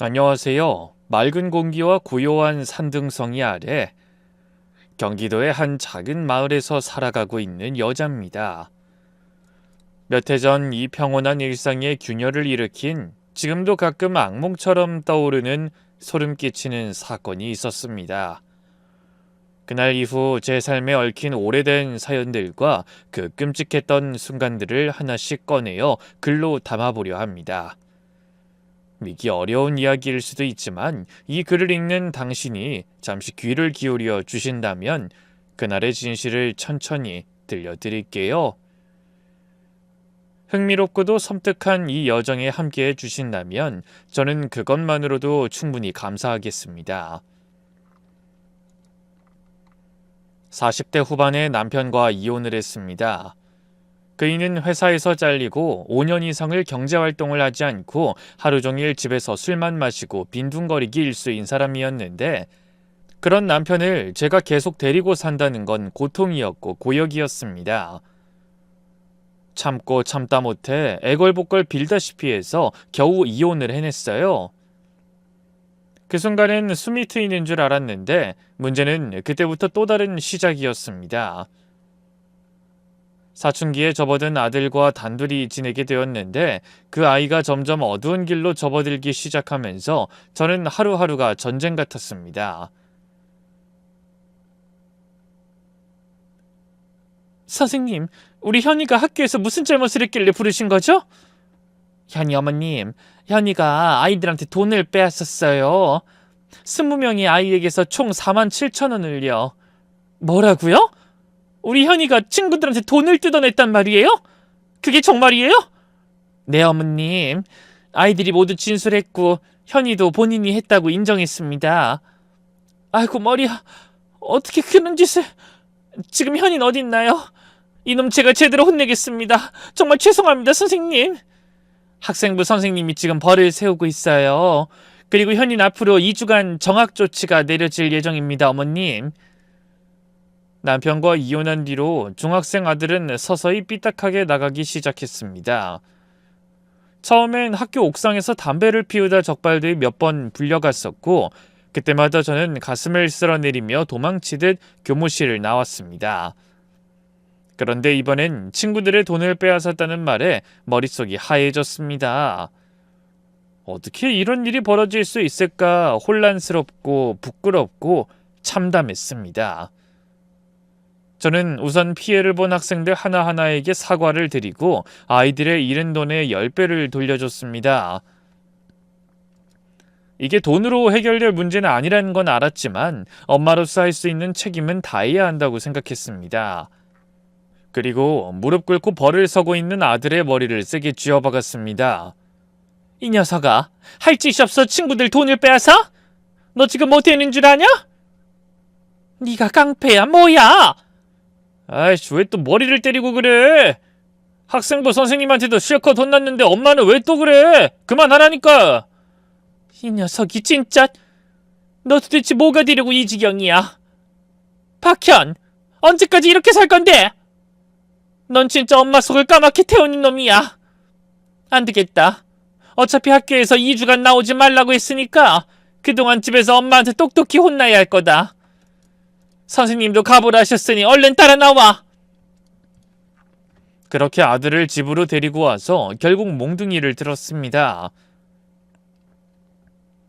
안녕하세요. 맑은 공기와 고요한 산등성이 아래 경기도의 한 작은 마을에서 살아가고 있는 여자입니다. 몇 해 전 이 평온한 일상에 균열을 일으킨 지금도 가끔 악몽처럼 떠오르는 소름 끼치는 사건이 있었습니다. 그날 이후 제 삶에 얽힌 오래된 사연들과 그 끔찍했던 순간들을 하나씩 꺼내어 글로 담아보려 합니다. 믿기 어려운 이야기일 수도 있지만 이 글을 읽는 당신이 잠시 귀를 기울여 주신다면 그날의 진실을 천천히 들려드릴게요. 흥미롭고도 섬뜩한 이 여정에 함께해 주신다면 저는 그것만으로도 충분히 감사하겠습니다. 40대 후반에 남편과 이혼을 했습니다. 그이는 회사에서 잘리고 5년 이상을 경제활동을 하지 않고 하루 종일 집에서 술만 마시고 빈둥거리기 일수인 사람이었는데 그런 남편을 제가 계속 데리고 산다는 건 고통이었고 고역이었습니다. 참고 참다 못해 애걸복걸 빌다시피 해서 겨우 이혼을 해냈어요. 그 순간엔 숨이 트이는 줄 알았는데 문제는 그때부터 또 다른 시작이었습니다. 사춘기에 접어든 아들과 단둘이 지내게 되었는데 그 아이가 점점 어두운 길로 접어들기 시작하면서 저는 하루하루가 전쟁 같았습니다. 선생님, 우리 현이가 학교에서 무슨 잘못을 했길래 부르신 거죠? 현이 어머님, 현이가 아이들한테 돈을 빼앗았어요. 20명의 아이에게서 총 4만 7천 원을요. 뭐라고요? 우리 현이가 친구들한테 돈을 뜯어냈단 말이에요? 그게 정말이에요? 네, 어머님. 아이들이 모두 진술했고 현이도 본인이 했다고 인정했습니다. 아이고 머리야. 어떻게 그런 짓을... 지금 현이는 어디 있나요? 이놈 제가 제대로 혼내겠습니다. 정말 죄송합니다, 선생님. 학생부 선생님이 지금 벌을 세우고 있어요. 그리고 현이는 앞으로 2주간 정학 조치가 내려질 예정입니다, 어머님. 남편과 이혼한 뒤로 중학생 아들은 서서히 삐딱하게 나가기 시작했습니다. 처음엔 학교 옥상에서 담배를 피우다 적발돼 몇 번 불려갔었고 그때마다 저는 가슴을 쓸어내리며 도망치듯 교무실을 나왔습니다. 그런데 이번엔 친구들의 돈을 빼앗았다는 말에 머릿속이 하얘졌습니다. 어떻게 이런 일이 벌어질 수 있을까 혼란스럽고 부끄럽고 참담했습니다. 저는 우선 피해를 본 학생들 하나하나에게 사과를 드리고 아이들의 잃은 돈의 10배를 돌려줬습니다. 이게 돈으로 해결될 문제는 아니라는 건 알았지만 엄마로서 할 수 있는 책임은 다해야 한다고 생각했습니다. 그리고 무릎 꿇고 벌을 서고 있는 아들의 머리를 세게 쥐어박았습니다. 이 녀석아, 할 짓이 없어 친구들 돈을 빼앗아? 너 지금 뭐 되는 줄 아냐? 네가 깡패야 뭐야? 아이씨, 왜 또 머리를 때리고 그래? 학생부 선생님한테도 실컷 혼났는데 엄마는 왜 또 그래? 그만하라니까. 이 녀석이 진짜... 너 도대체 뭐가 되려고 이 지경이야? 박현, 언제까지 이렇게 살 건데? 넌 진짜 엄마 속을 까맣게 태우는 놈이야. 안 되겠다. 어차피 학교에서 2주간 나오지 말라고 했으니까 그동안 집에서 엄마한테 똑똑히 혼나야 할 거다. 선생님도 각오를 하셨으니 얼른 따라 나와. 그렇게 아들을 집으로 데리고 와서 결국 몽둥이를 들었습니다.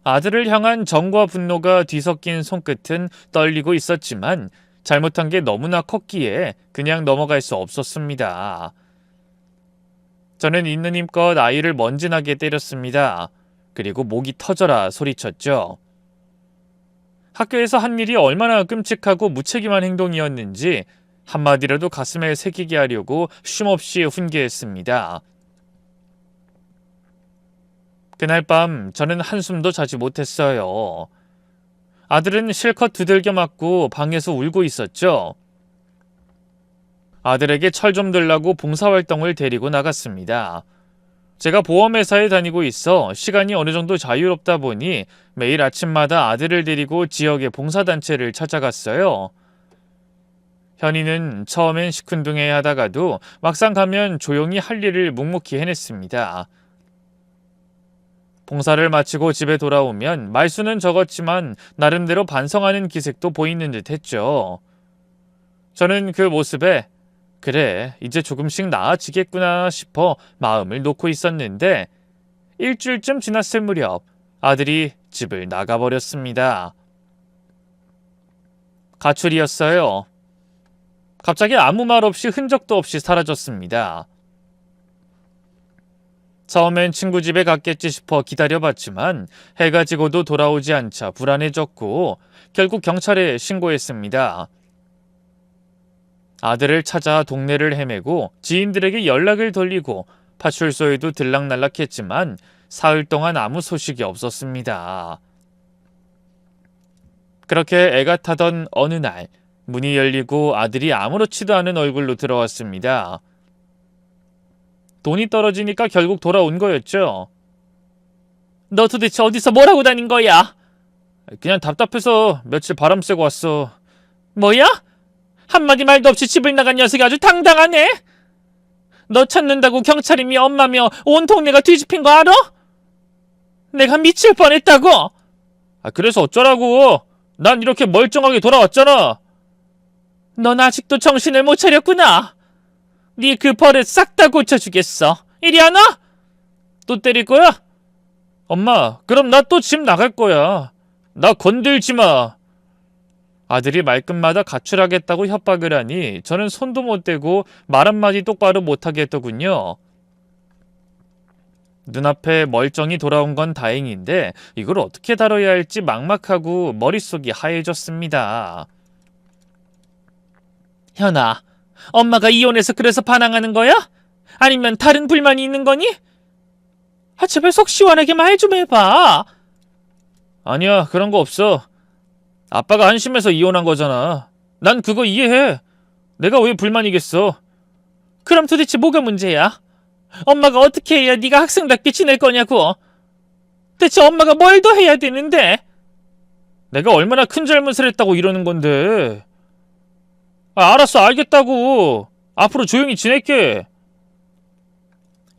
아들을 향한 정과 분노가 뒤섞인 손끝은 떨리고 있었지만 잘못한 게 너무나 컸기에 그냥 넘어갈 수 없었습니다. 저는 있는 힘껏 아이를 먼지나게 때렸습니다. 그리고 목이 터져라 소리쳤죠. 학교에서 한 일이 얼마나 끔찍하고 무책임한 행동이었는지 한마디라도 가슴에 새기게 하려고 쉼없이 훈계했습니다. 그날 밤 저는 한숨도 자지 못했어요. 아들은 실컷 두들겨 맞고 방에서 울고 있었죠. 아들에게 철 좀 들라고 봉사활동을 데리고 나갔습니다. 제가 보험회사에 다니고 있어 시간이 어느 정도 자유롭다 보니 매일 아침마다 아들을 데리고 지역의 봉사단체를 찾아갔어요. 현이는 처음엔 시큰둥해 하다가도 막상 가면 조용히 할 일을 묵묵히 해냈습니다. 봉사를 마치고 집에 돌아오면 말수는 적었지만 나름대로 반성하는 기색도 보이는 듯 했죠. 저는 그 모습에 그래, 이제 조금씩 나아지겠구나 싶어 마음을 놓고 있었는데 일주일쯤 지났을 무렵 아들이 집을 나가버렸습니다. 가출이었어요. 갑자기 아무 말 없이 흔적도 없이 사라졌습니다. 처음엔 친구 집에 갔겠지 싶어 기다려봤지만 해가 지고도 돌아오지 않자 불안해졌고 결국 경찰에 신고했습니다. 아들을 찾아 동네를 헤매고 지인들에게 연락을 돌리고 파출소에도 들락날락했지만 사흘 동안 아무 소식이 없었습니다. 그렇게 애가 타던 어느 날 문이 열리고 아들이 아무렇지도 않은 얼굴로 들어왔습니다. 돈이 떨어지니까 결국 돌아온 거였죠. 너 도대체 어디서 뭘 하고 다닌 거야? 그냥 답답해서 며칠 바람 쐬고 왔어. 뭐야? 한마디 말도 없이 집을 나간 녀석이 아주 당당하네? 너 찾는다고 경찰이며 엄마며 온 동네가 뒤집힌 거 알아? 내가 미칠 뻔했다고. 그래서 어쩌라고. 난 이렇게 멀쩡하게 돌아왔잖아. 넌 아직도 정신을 못 차렸구나. 네 그 버릇 싹 다 고쳐주겠어. 이리 안 와? 또 때릴 거야? 엄마, 그럼 나 또 집 나갈 거야. 나 건들지 마. 아들이 말끝마다 가출하겠다고 협박을 하니 저는 손도 못 대고 말 한마디 똑바로 못하겠더군요. 눈앞에 멀쩡히 돌아온 건 다행인데 이걸 어떻게 다뤄야 할지 막막하고 머릿속이 하얘졌습니다. 현아, 엄마가 이혼해서 그래서 반항하는 거야? 아니면 다른 불만이 있는 거니? 제발 속 시원하게 말 좀 해봐. 아니야, 그런 거 없어. 아빠가 한심해서 이혼한 거잖아. 난 그거 이해해. 내가 왜 불만이겠어. 그럼 도대체 뭐가 문제야? 엄마가 어떻게 해야 네가 학생답게 지낼 거냐고. 대체 엄마가 뭘 더 해야 되는데? 내가 얼마나 큰 잘못을 했다고 이러는 건데. 알았어, 알겠다고. 앞으로 조용히 지낼게.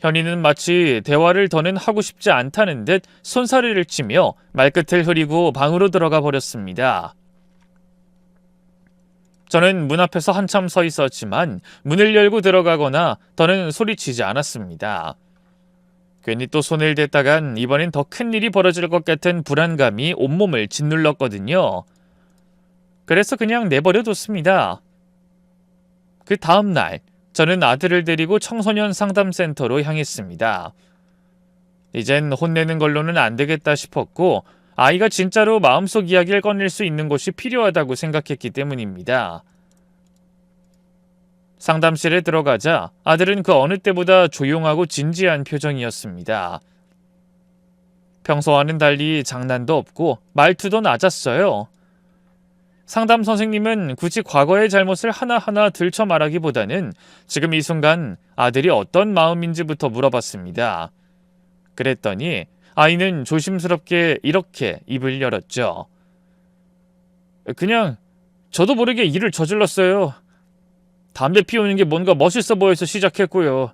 현이는 마치 대화를 더는 하고 싶지 않다는 듯 손사래를 치며 말끝을 흐리고 방으로 들어가 버렸습니다. 저는 문 앞에서 한참 서 있었지만 문을 열고 들어가거나 더는 소리치지 않았습니다. 괜히 또 손을 댔다간 이번엔 더 큰 일이 벌어질 것 같은 불안감이 온몸을 짓눌렀거든요. 그래서 그냥 내버려뒀습니다. 그 다음 날 저는 아들을 데리고 청소년 상담센터로 향했습니다. 이젠 혼내는 걸로는 안 되겠다 싶었고 아이가 진짜로 마음속 이야기를 꺼낼 수 있는 곳이 필요하다고 생각했기 때문입니다. 상담실에 들어가자 아들은 그 어느 때보다 조용하고 진지한 표정이었습니다. 평소와는 달리 장난도 없고 말투도 낮았어요. 상담 선생님은 굳이 과거의 잘못을 하나하나 들춰 말하기보다는 지금 이 순간 아들이 어떤 마음인지부터 물어봤습니다. 그랬더니 아이는 조심스럽게 이렇게 입을 열었죠. 그냥 저도 모르게 일을 저질렀어요. 담배 피우는 게 뭔가 멋있어 보여서 시작했고요.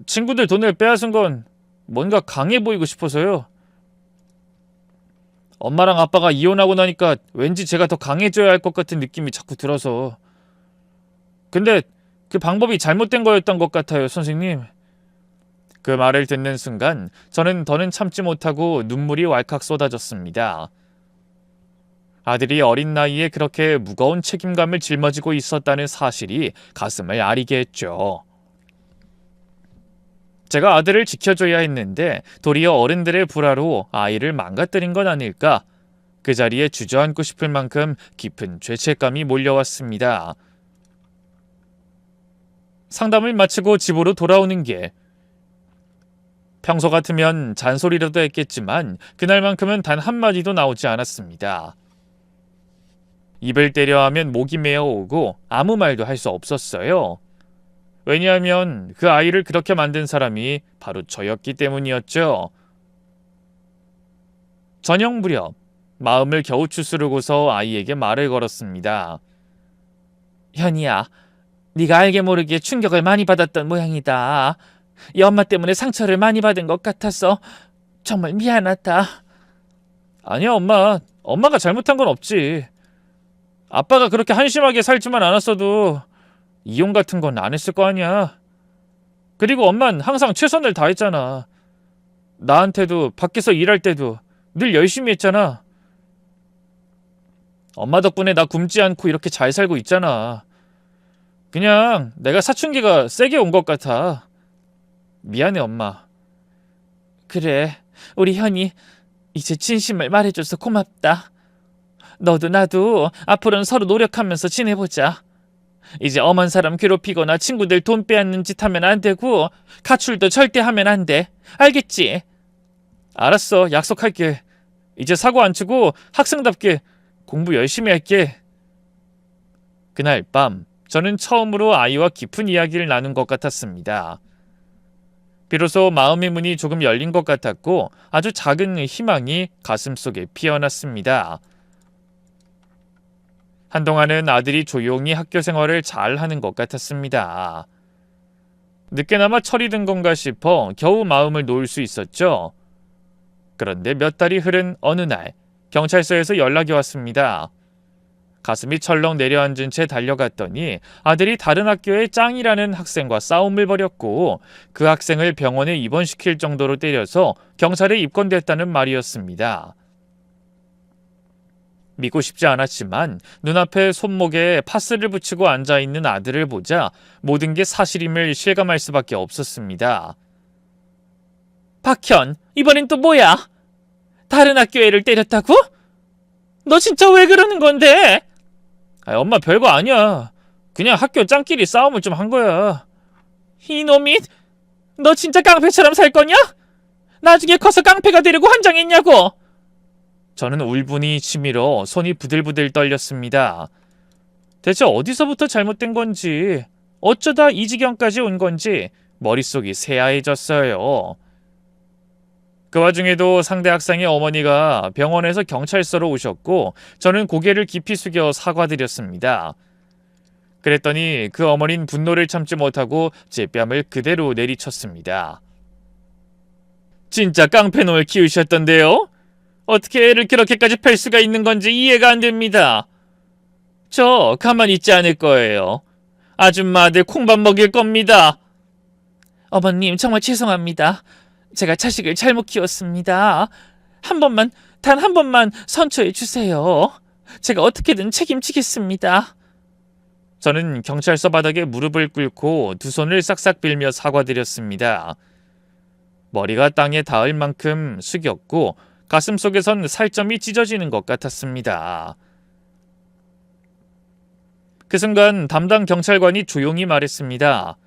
친구들 돈을 빼앗은 건 뭔가 강해 보이고 싶어서요. 엄마랑 아빠가 이혼하고 나니까 왠지 제가 더 강해져야 할 것 같은 느낌이 자꾸 들어서. 근데 그 방법이 잘못된 거였던 것 같아요, 선생님. 그 말을 듣는 순간 저는 더는 참지 못하고 눈물이 왈칵 쏟아졌습니다. 아들이 어린 나이에 그렇게 무거운 책임감을 짊어지고 있었다는 사실이 가슴을 아리게 했죠. 제가 아들을 지켜줘야 했는데 도리어 어른들의 불화로 아이를 망가뜨린 건 아닐까? 그 자리에 주저앉고 싶을 만큼 깊은 죄책감이 몰려왔습니다. 상담을 마치고 집으로 돌아오는 길. 평소 같으면 잔소리라도 했겠지만 그날만큼은 단 한마디도 나오지 않았습니다. 입을 때려 하면 목이 메어오고 아무 말도 할 수 없었어요. 왜냐하면 그 아이를 그렇게 만든 사람이 바로 저였기 때문이었죠. 저녁 무렵 마음을 겨우 추스르고서 아이에게 말을 걸었습니다. 현이야, 네가 알게 모르게 충격을 많이 받았던 모양이다. 이 엄마 때문에 상처를 많이 받은 것 같아서 정말 미안하다. 아니야, 엄마. 엄마가 잘못한 건 없지. 아빠가 그렇게 한심하게 살지만 않았어도 이용 같은 건 안 했을 거 아니야. 그리고 엄만 항상 최선을 다했잖아. 나한테도 밖에서 일할 때도 늘 열심히 했잖아. 엄마 덕분에 나 굶지 않고 이렇게 잘 살고 있잖아. 그냥 내가 사춘기가 세게 온 것 같아. 미안해, 엄마. 그래, 우리 현이 이제 진심을 말해줘서 고맙다. 너도 나도 앞으로는 서로 노력하면서 지내보자. 이제 엄한 사람 괴롭히거나 친구들 돈 빼앗는 짓 하면 안 되고 가출도 절대 하면 안 돼. 알겠지? 알았어, 약속할게. 이제 사고 안 치고 학생답게 공부 열심히 할게. 그날 밤 저는 처음으로 아이와 깊은 이야기를 나눈 것 같았습니다. 비로소 마음의 문이 조금 열린 것 같았고 아주 작은 희망이 가슴속에 피어났습니다. 한동안은 아들이 조용히 학교 생활을 잘 하는 것 같았습니다. 늦게나마 철이 든 건가 싶어 겨우 마음을 놓을 수 있었죠. 그런데 몇 달이 흐른 어느 날 경찰서에서 연락이 왔습니다. 가슴이 철렁 내려앉은 채 달려갔더니 아들이 다른 학교의 짱이라는 학생과 싸움을 벌였고 그 학생을 병원에 입원시킬 정도로 때려서 경찰에 입건됐다는 말이었습니다. 믿고 싶지 않았지만 눈앞에 손목에 파스를 붙이고 앉아있는 아들을 보자 모든 게 사실임을 실감할 수밖에 없었습니다. 박현, 이번엔 또 뭐야? 다른 학교 애를 때렸다고? 너 진짜 왜 그러는 건데? 엄마 별거 아니야. 그냥 학교 짱끼리 싸움을 좀 한 거야. 이놈이, 너 진짜 깡패처럼 살 거냐? 나중에 커서 깡패가 되려고 환장했냐고? 저는 울분이 치밀어 손이 부들부들 떨렸습니다. 대체 어디서부터 잘못된 건지, 어쩌다 이 지경까지 온 건지 머릿속이 새하얘졌어요. 그 와중에도 상대 학생의 어머니가 병원에서 경찰서로 오셨고 저는 고개를 깊이 숙여 사과드렸습니다. 그랬더니 그 어머니는 분노를 참지 못하고 제 뺨을 그대로 내리쳤습니다. 진짜 깡패놈을 키우셨던데요? 어떻게 애를 그렇게까지 팰 수가 있는 건지 이해가 안 됩니다. 저 가만히 있지 않을 거예요. 아줌마 아들 콩밥 먹일 겁니다. 어머님 정말 죄송합니다. 제가 자식을 잘못 키웠습니다. 단 한 번만 선처해 주세요. 제가 어떻게든 책임지겠습니다. 저는 경찰서 바닥에 무릎을 꿇고 두 손을 싹싹 빌며 사과드렸습니다. 머리가 땅에 닿을 만큼 숙였고 가슴속에선 살점이 찢어지는 것 같았습니다. 그 순간 담당 경찰관이 조용히 말했습니다.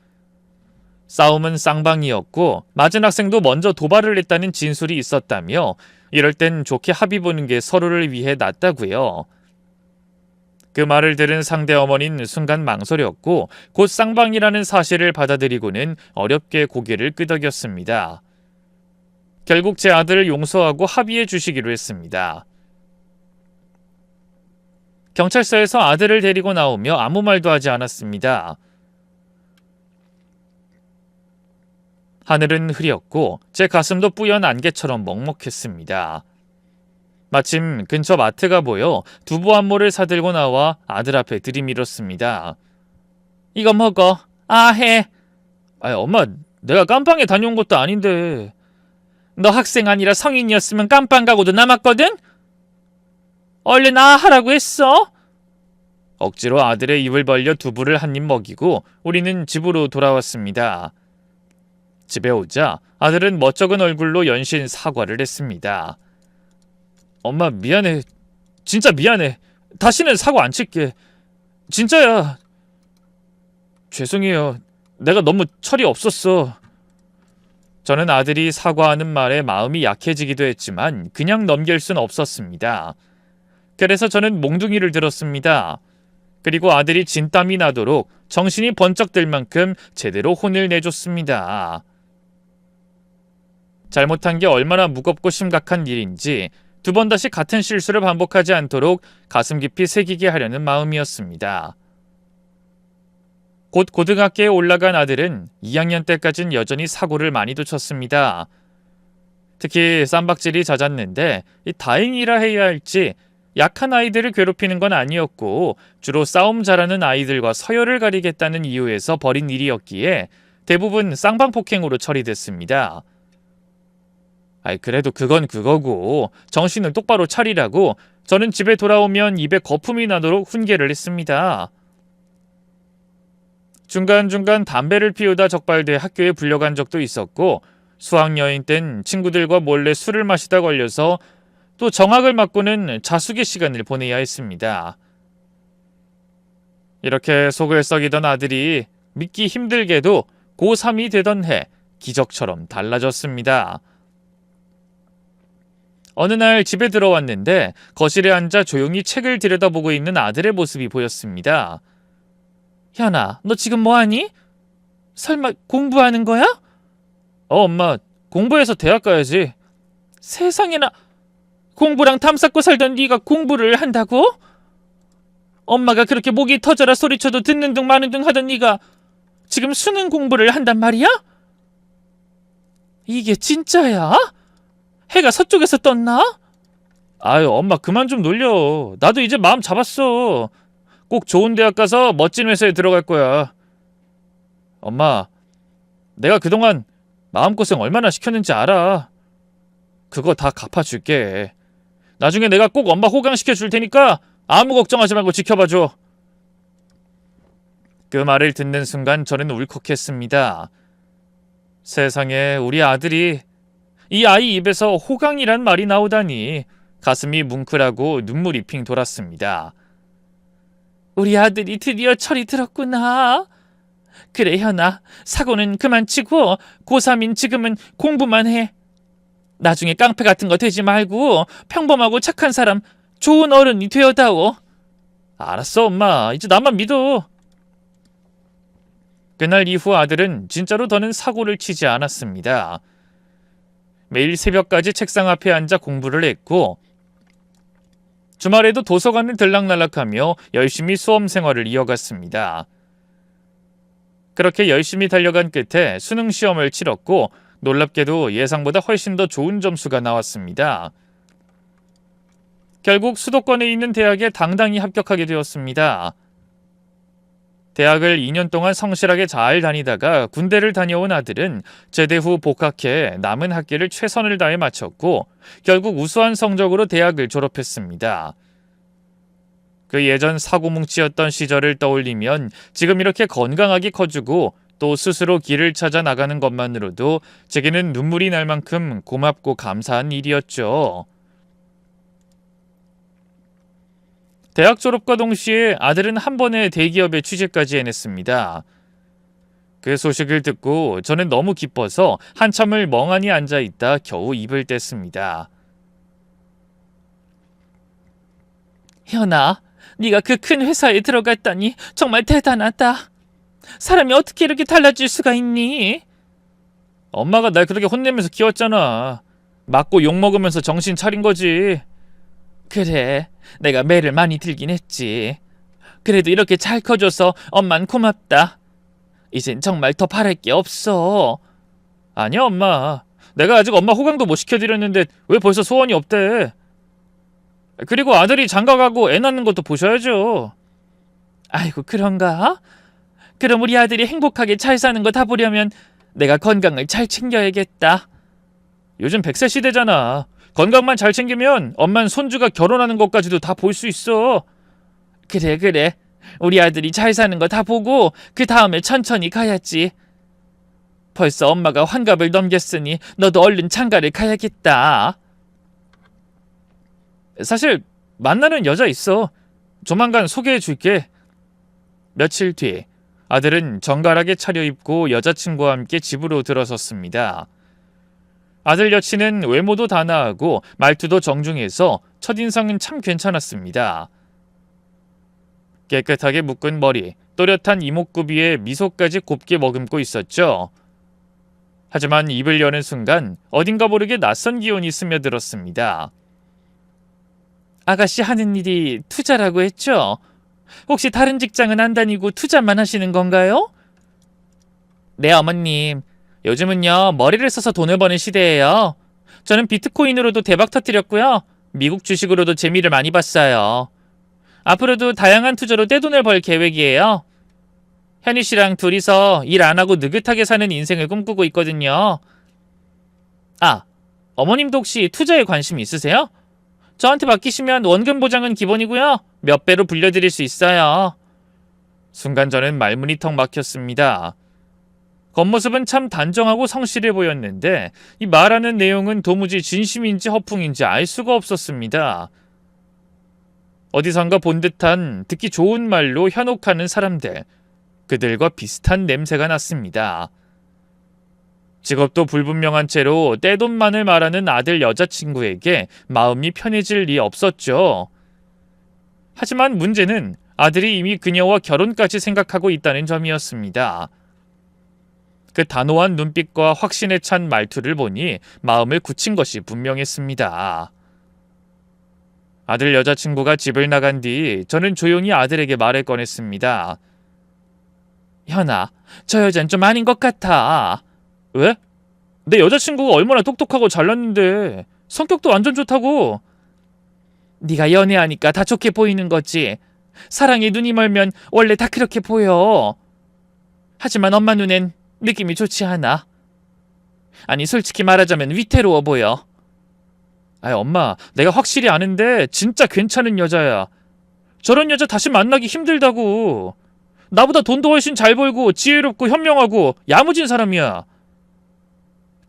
싸움은 쌍방이었고 맞은 학생도 먼저 도발을 했다는 진술이 있었다며 이럴 땐 좋게 합의 보는 게 서로를 위해 낫다고요. 그 말을 들은 상대 어머니는 순간 망설였고 곧 쌍방이라는 사실을 받아들이고는 어렵게 고개를 끄덕였습니다. 결국 제 아들을 용서하고 합의해 주시기로 했습니다. 경찰서에서 아들을 데리고 나오며 아무 말도 하지 않았습니다. 하늘은 흐렸고 제 가슴도 뿌연 안개처럼 먹먹했습니다. 마침 근처 마트가 보여 두부 한 모를 사들고 나와 아들 앞에 들이밀었습니다. 이거 먹어. 해. 엄마, 내가 깜빵에 다녀온 것도 아닌데. 너 학생 아니라 성인이었으면 깜빵 가고도 남았거든? 얼른 하라고 했어? 억지로 아들의 입을 벌려 두부를 한 입 먹이고 우리는 집으로 돌아왔습니다. 집에 오자 아들은 멋쩍은 얼굴로 연신 사과를 했습니다. 엄마 미안해. 진짜 미안해. 다시는 사과 안 칠게. 진짜야. 죄송해요. 내가 너무 철이 없었어. 저는 아들이 사과하는 말에 마음이 약해지기도 했지만 그냥 넘길 순 없었습니다. 그래서 저는 몽둥이를 들었습니다. 그리고 아들이 진땀이 나도록 정신이 번쩍 들 만큼 제대로 혼을 내줬습니다. 잘못한 게 얼마나 무겁고 심각한 일인지 두 번 다시 같은 실수를 반복하지 않도록 가슴 깊이 새기게 하려는 마음이었습니다. 곧 고등학교에 올라간 아들은 2학년 때까지는 여전히 사고를 많이도 쳤습니다. 특히 쌈박질이 잦았는데 다행이라 해야 할지 약한 아이들을 괴롭히는 건 아니었고 주로 싸움 잘하는 아이들과 서열을 가리겠다는 이유에서 벌인 일이었기에 대부분 쌍방폭행으로 처리됐습니다. 그래도 그건 그거고 정신을 똑바로 차리라고 저는 집에 돌아오면 입에 거품이 나도록 훈계를 했습니다. 중간중간 담배를 피우다 적발돼 학교에 불려간 적도 있었고 수학여행 땐 친구들과 몰래 술을 마시다 걸려서 또 정학을 맞고는 자숙의 시간을 보내야 했습니다. 이렇게 속을 썩이던 아들이 믿기 힘들게도 고3이 되던 해 기적처럼 달라졌습니다. 어느 날 집에 들어왔는데 거실에 앉아 조용히 책을 들여다보고 있는 아들의 모습이 보였습니다. 현아, 너 지금 뭐하니? 설마 공부하는 거야? 엄마, 공부해서 대학 가야지. 세상에나, 공부랑 탐 쌓고 살던 네가 공부를 한다고? 엄마가 그렇게 목이 터져라 소리쳐도 듣는 둥 마는 둥 하던 네가 지금 수능 공부를 한단 말이야? 이게 진짜야? 해가 서쪽에서 떴나? 엄마 그만 좀 놀려. 나도 이제 마음 잡았어. 꼭 좋은 대학 가서 멋진 회사에 들어갈 거야. 엄마, 내가 그동안 마음고생 얼마나 시켰는지 알아. 그거 다 갚아줄게. 나중에 내가 꼭 엄마 호강시켜 줄 테니까 아무 걱정하지 말고 지켜봐줘. 그 말을 듣는 순간 저는 울컥했습니다. 세상에 우리 아들이 이 아이 입에서 호강이란 말이 나오다니 가슴이 뭉클하고 눈물이 핑 돌았습니다. 우리 아들이 드디어 철이 들었구나. 그래 현아, 사고는 그만 치고 고3인 지금은 공부만 해. 나중에 깡패 같은 거 되지 말고 평범하고 착한 사람, 좋은 어른이 되어다오. 알았어 엄마, 이제 나만 믿어. 그날 이후 아들은 진짜로 더는 사고를 치지 않았습니다. 매일 새벽까지 책상 앞에 앉아 공부를 했고 주말에도 도서관을 들락날락하며 열심히 수험 생활을 이어갔습니다. 그렇게 열심히 달려간 끝에 수능 시험을 치렀고 놀랍게도 예상보다 훨씬 더 좋은 점수가 나왔습니다. 결국 수도권에 있는 대학에 당당히 합격하게 되었습니다. 대학을 2년 동안 성실하게 잘 다니다가 군대를 다녀온 아들은 제대 후 복학해 남은 학기를 최선을 다해 마쳤고 결국 우수한 성적으로 대학을 졸업했습니다. 그 예전 사고뭉치였던 시절을 떠올리면 지금 이렇게 건강하게 커주고 또 스스로 길을 찾아 나가는 것만으로도 제게는 눈물이 날 만큼 고맙고 감사한 일이었죠. 대학 졸업과 동시에 아들은 한 번에 대기업에 취직까지 해냈습니다. 그 소식을 듣고 저는 너무 기뻐서 한참을 멍하니 앉아있다 겨우 입을 뗐습니다. 현아, 네가 그 큰 회사에 들어갔다니 정말 대단하다. 사람이 어떻게 이렇게 달라질 수가 있니? 엄마가 날 그렇게 혼내면서 키웠잖아. 맞고 욕먹으면서 정신 차린 거지. 그래, 내가 매를 많이 들긴 했지. 그래도 이렇게 잘 커줘서 엄만 고맙다. 이젠 정말 더 바랄 게 없어. 아니야 엄마, 내가 아직 엄마 호강도 못 시켜드렸는데 왜 벌써 소원이 없대. 그리고 아들이 장가가고 애 낳는 것도 보셔야죠. 아이고 그런가? 그럼 우리 아들이 행복하게 잘 사는 거 다 보려면 내가 건강을 잘 챙겨야겠다. 요즘 100세 시대잖아. 건강만 잘 챙기면 엄만 손주가 결혼하는 것까지도 다 볼 수 있어. 그래. 우리 아들이 잘 사는 거 다 보고 그 다음에 천천히 가야지. 벌써 엄마가 환갑을 넘겼으니 너도 얼른 장가를 가야겠다. 사실 만나는 여자 있어. 조만간 소개해 줄게. 며칠 뒤 아들은 정갈하게 차려입고 여자친구와 함께 집으로 들어섰습니다. 아들 여친은 외모도 단아하고 말투도 정중해서 첫인상은 참 괜찮았습니다. 깨끗하게 묶은 머리, 또렷한 이목구비에 미소까지 곱게 머금고 있었죠. 하지만 입을 여는 순간 어딘가 모르게 낯선 기운이 스며들었습니다. 아가씨 하는 일이 투자라고 했죠? 혹시 다른 직장은 안 다니고 투자만 하시는 건가요? 네 어머님, 요즘은요 머리를 써서 돈을 버는 시대예요. 저는 비트코인으로도 대박 터뜨렸고요. 미국 주식으로도 재미를 많이 봤어요. 앞으로도 다양한 투자로 떼돈을 벌 계획이에요. 현희 씨랑 둘이서 일 안 하고 느긋하게 사는 인생을 꿈꾸고 있거든요. 아, 어머님도 혹시 투자에 관심 있으세요? 저한테 맡기시면 원금 보장은 기본이고요. 몇 배로 불려드릴 수 있어요. 순간 저는 말문이 턱 막혔습니다. 겉모습은 참 단정하고 성실해 보였는데 이 말하는 내용은 도무지 진심인지 허풍인지 알 수가 없었습니다. 어디선가 본 듯한 듣기 좋은 말로 현혹하는 사람들, 그들과 비슷한 냄새가 났습니다. 직업도 불분명한 채로 떼돈만을 말하는 아들 여자친구에게 마음이 편해질 리 없었죠. 하지만 문제는 아들이 이미 그녀와 결혼까지 생각하고 있다는 점이었습니다. 그 단호한 눈빛과 확신에 찬 말투를 보니 마음을 굳힌 것이 분명했습니다. 아들 여자친구가 집을 나간 뒤 저는 조용히 아들에게 말을 꺼냈습니다. 현아, 저 여잔 좀 아닌 것 같아. 왜? 내 여자친구가 얼마나 똑똑하고 잘났는데 성격도 완전 좋다고. 네가 연애하니까 다 좋게 보이는 거지. 사랑에 눈이 멀면 원래 다 그렇게 보여. 하지만 엄마 눈엔 느낌이 좋지 않아. 아니 솔직히 말하자면 위태로워 보여. 아이 엄마, 내가 확실히 아는데 진짜 괜찮은 여자야. 저런 여자 다시 만나기 힘들다고. 나보다 돈도 훨씬 잘 벌고 지혜롭고 현명하고 야무진 사람이야.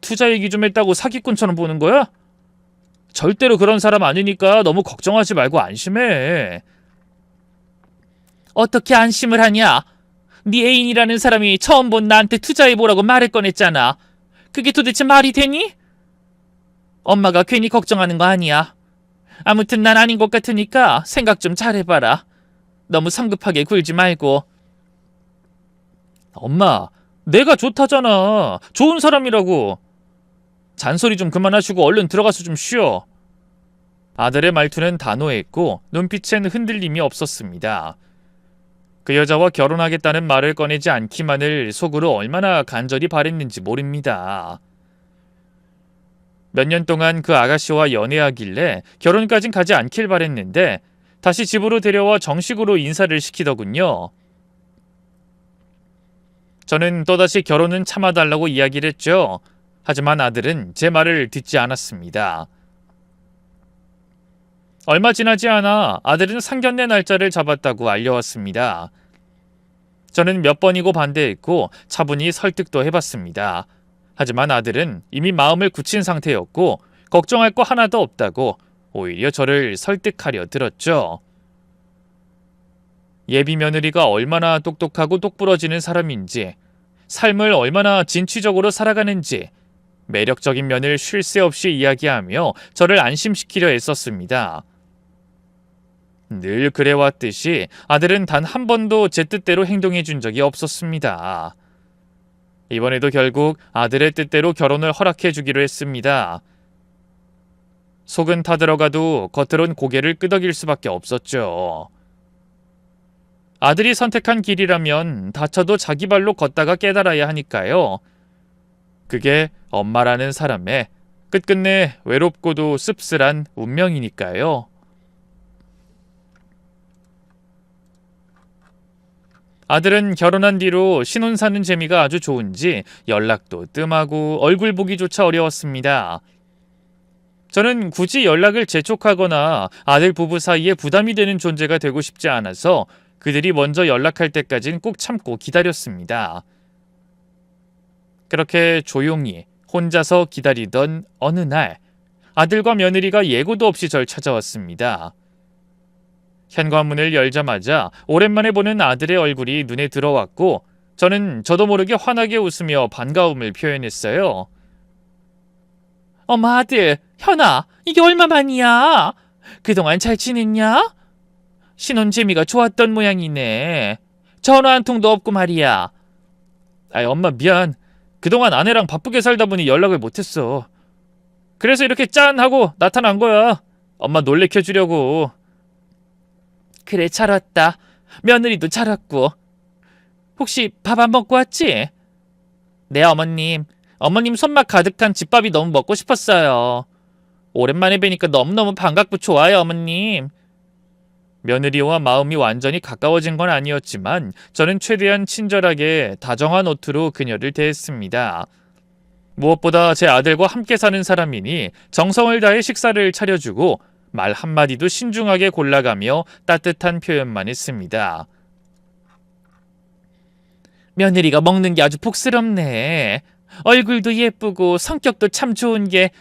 투자 얘기 좀 했다고 사기꾼처럼 보는 거야? 절대로 그런 사람 아니니까 너무 걱정하지 말고 안심해. 어떻게 안심을 하냐? 네 애인이라는 사람이 처음 본 나한테 투자해보라고 말을 꺼냈잖아. 그게 도대체 말이 되니? 엄마가 괜히 걱정하는 거 아니야. 아무튼 난 아닌 것 같으니까 생각 좀 잘해봐라. 너무 성급하게 굴지 말고. 엄마, 내가 좋다잖아. 좋은 사람이라고. 잔소리 좀 그만하시고 얼른 들어가서 좀 쉬어. 아들의 말투는 단호했고 눈빛엔 흔들림이 없었습니다. 그 여자와 결혼하겠다는 말을 꺼내지 않기만을 속으로 얼마나 간절히 바랬는지 모릅니다. 몇 년 동안 그 아가씨와 연애하길래 결혼까진 가지 않길 바랬는데 다시 집으로 데려와 정식으로 인사를 시키더군요. 저는 또다시 결혼은 참아달라고 이야기를 했죠. 하지만 아들은 제 말을 듣지 않았습니다. 얼마 지나지 않아 아들은 상견례 날짜를 잡았다고 알려왔습니다. 저는 몇 번이고 반대했고 차분히 설득도 해봤습니다. 하지만 아들은 이미 마음을 굳힌 상태였고 걱정할 거 하나도 없다고 오히려 저를 설득하려 들었죠. 예비 며느리가 얼마나 똑똑하고 똑부러지는 사람인지, 삶을 얼마나 진취적으로 살아가는지 매력적인 면을 쉴 새 없이 이야기하며 저를 안심시키려 애썼습니다. 늘 그래왔듯이 아들은 단 한 번도 제 뜻대로 행동해 준 적이 없었습니다. 이번에도 결국 아들의 뜻대로 결혼을 허락해 주기로 했습니다. 속은 타들어가도 겉으론 고개를 끄덕일 수밖에 없었죠. 아들이 선택한 길이라면 다쳐도 자기 발로 걷다가 깨달아야 하니까요. 그게 엄마라는 사람의 끝끝내 외롭고도 씁쓸한 운명이니까요. 아들은 결혼한 뒤로 신혼 사는 재미가 아주 좋은지 연락도 뜸하고 얼굴 보기조차 어려웠습니다. 저는 굳이 연락을 재촉하거나 아들 부부 사이에 부담이 되는 존재가 되고 싶지 않아서 그들이 먼저 연락할 때까진 꼭 참고 기다렸습니다. 그렇게 조용히 혼자서 기다리던 어느 날 아들과 며느리가 예고도 없이 절 찾아왔습니다. 현관문을 열자마자 오랜만에 보는 아들의 얼굴이 눈에 들어왔고 저는 저도 모르게 환하게 웃으며 반가움을 표현했어요. 엄마 아들, 현아, 이게 얼마만이야? 그동안 잘 지냈냐? 신혼 재미가 좋았던 모양이네. 전화 한 통도 없고 말이야. 아이 엄마 미안. 그동안 아내랑 바쁘게 살다 보니 연락을 못했어. 그래서 이렇게 짠 하고 나타난 거야. 엄마 놀래켜 주려고. 그래 잘 왔다. 며느리도 잘 왔고. 혹시 밥 안 먹고 왔지? 네 어머님. 어머님 손맛 가득한 집밥이 너무 먹고 싶었어요. 오랜만에 뵈니까 너무너무 반갑고 좋아요, 어머님. 며느리와 마음이 완전히 가까워진 건 아니었지만 저는 최대한 친절하게 다정한 어투로 그녀를 대했습니다. 무엇보다 제 아들과 함께 사는 사람이니 정성을 다해 식사를 차려주고 말 한마디도 신중하게 골라가며 따뜻한 표현만 했습니다. 며느리가 먹는 게 아주 복스럽네. 얼굴도 예쁘고 성격도 참 좋은 게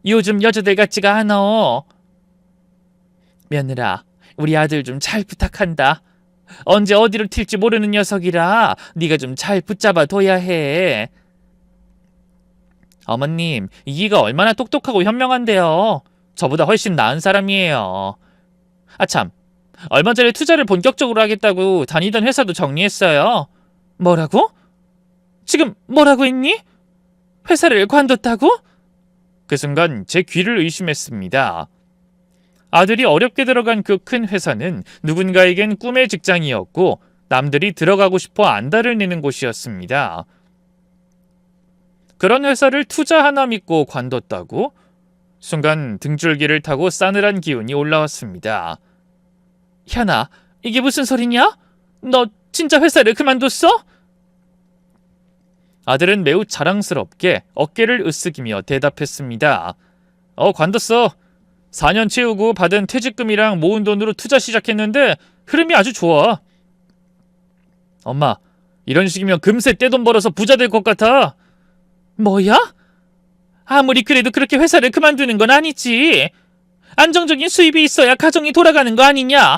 요즘 여자들 같지가 않아. 며느라, 우리 아들 좀 잘 부탁한다. 언제 어디로 튈지 모르는 녀석이라 네가 좀 잘 붙잡아 둬야 해. 어머님, 이기가 얼마나 똑똑하고 현명한데요. 저보다 훨씬 나은 사람이에요. 아참, 얼마 전에 투자를 본격적으로 하겠다고 다니던 회사도 정리했어요. 뭐라고? 지금 뭐라고 했니? 회사를 관뒀다고? 그 순간 제 귀를 의심했습니다. 아들이 어렵게 들어간 그 큰 회사는 누군가에겐 꿈의 직장이었고 남들이 들어가고 싶어 안달을 내는 곳이었습니다. 그런 회사를 투자 하나 믿고 관뒀다고? 순간 등줄기를 타고 싸늘한 기운이 올라왔습니다. 현아, 이게 무슨 소리냐? 너 진짜 회사를 그만뒀어? 아들은 매우 자랑스럽게 어깨를 으쓱이며 대답했습니다. 관뒀어. 4년 채우고 받은 퇴직금이랑 모은 돈으로 투자 시작했는데 흐름이 아주 좋아. 엄마, 이런 식이면 금세 떼돈 벌어서 부자 될 것 같아. 뭐야? 아무리 그래도 그렇게 회사를 그만두는 건 아니지. 안정적인 수입이 있어야 가정이 돌아가는 거 아니냐?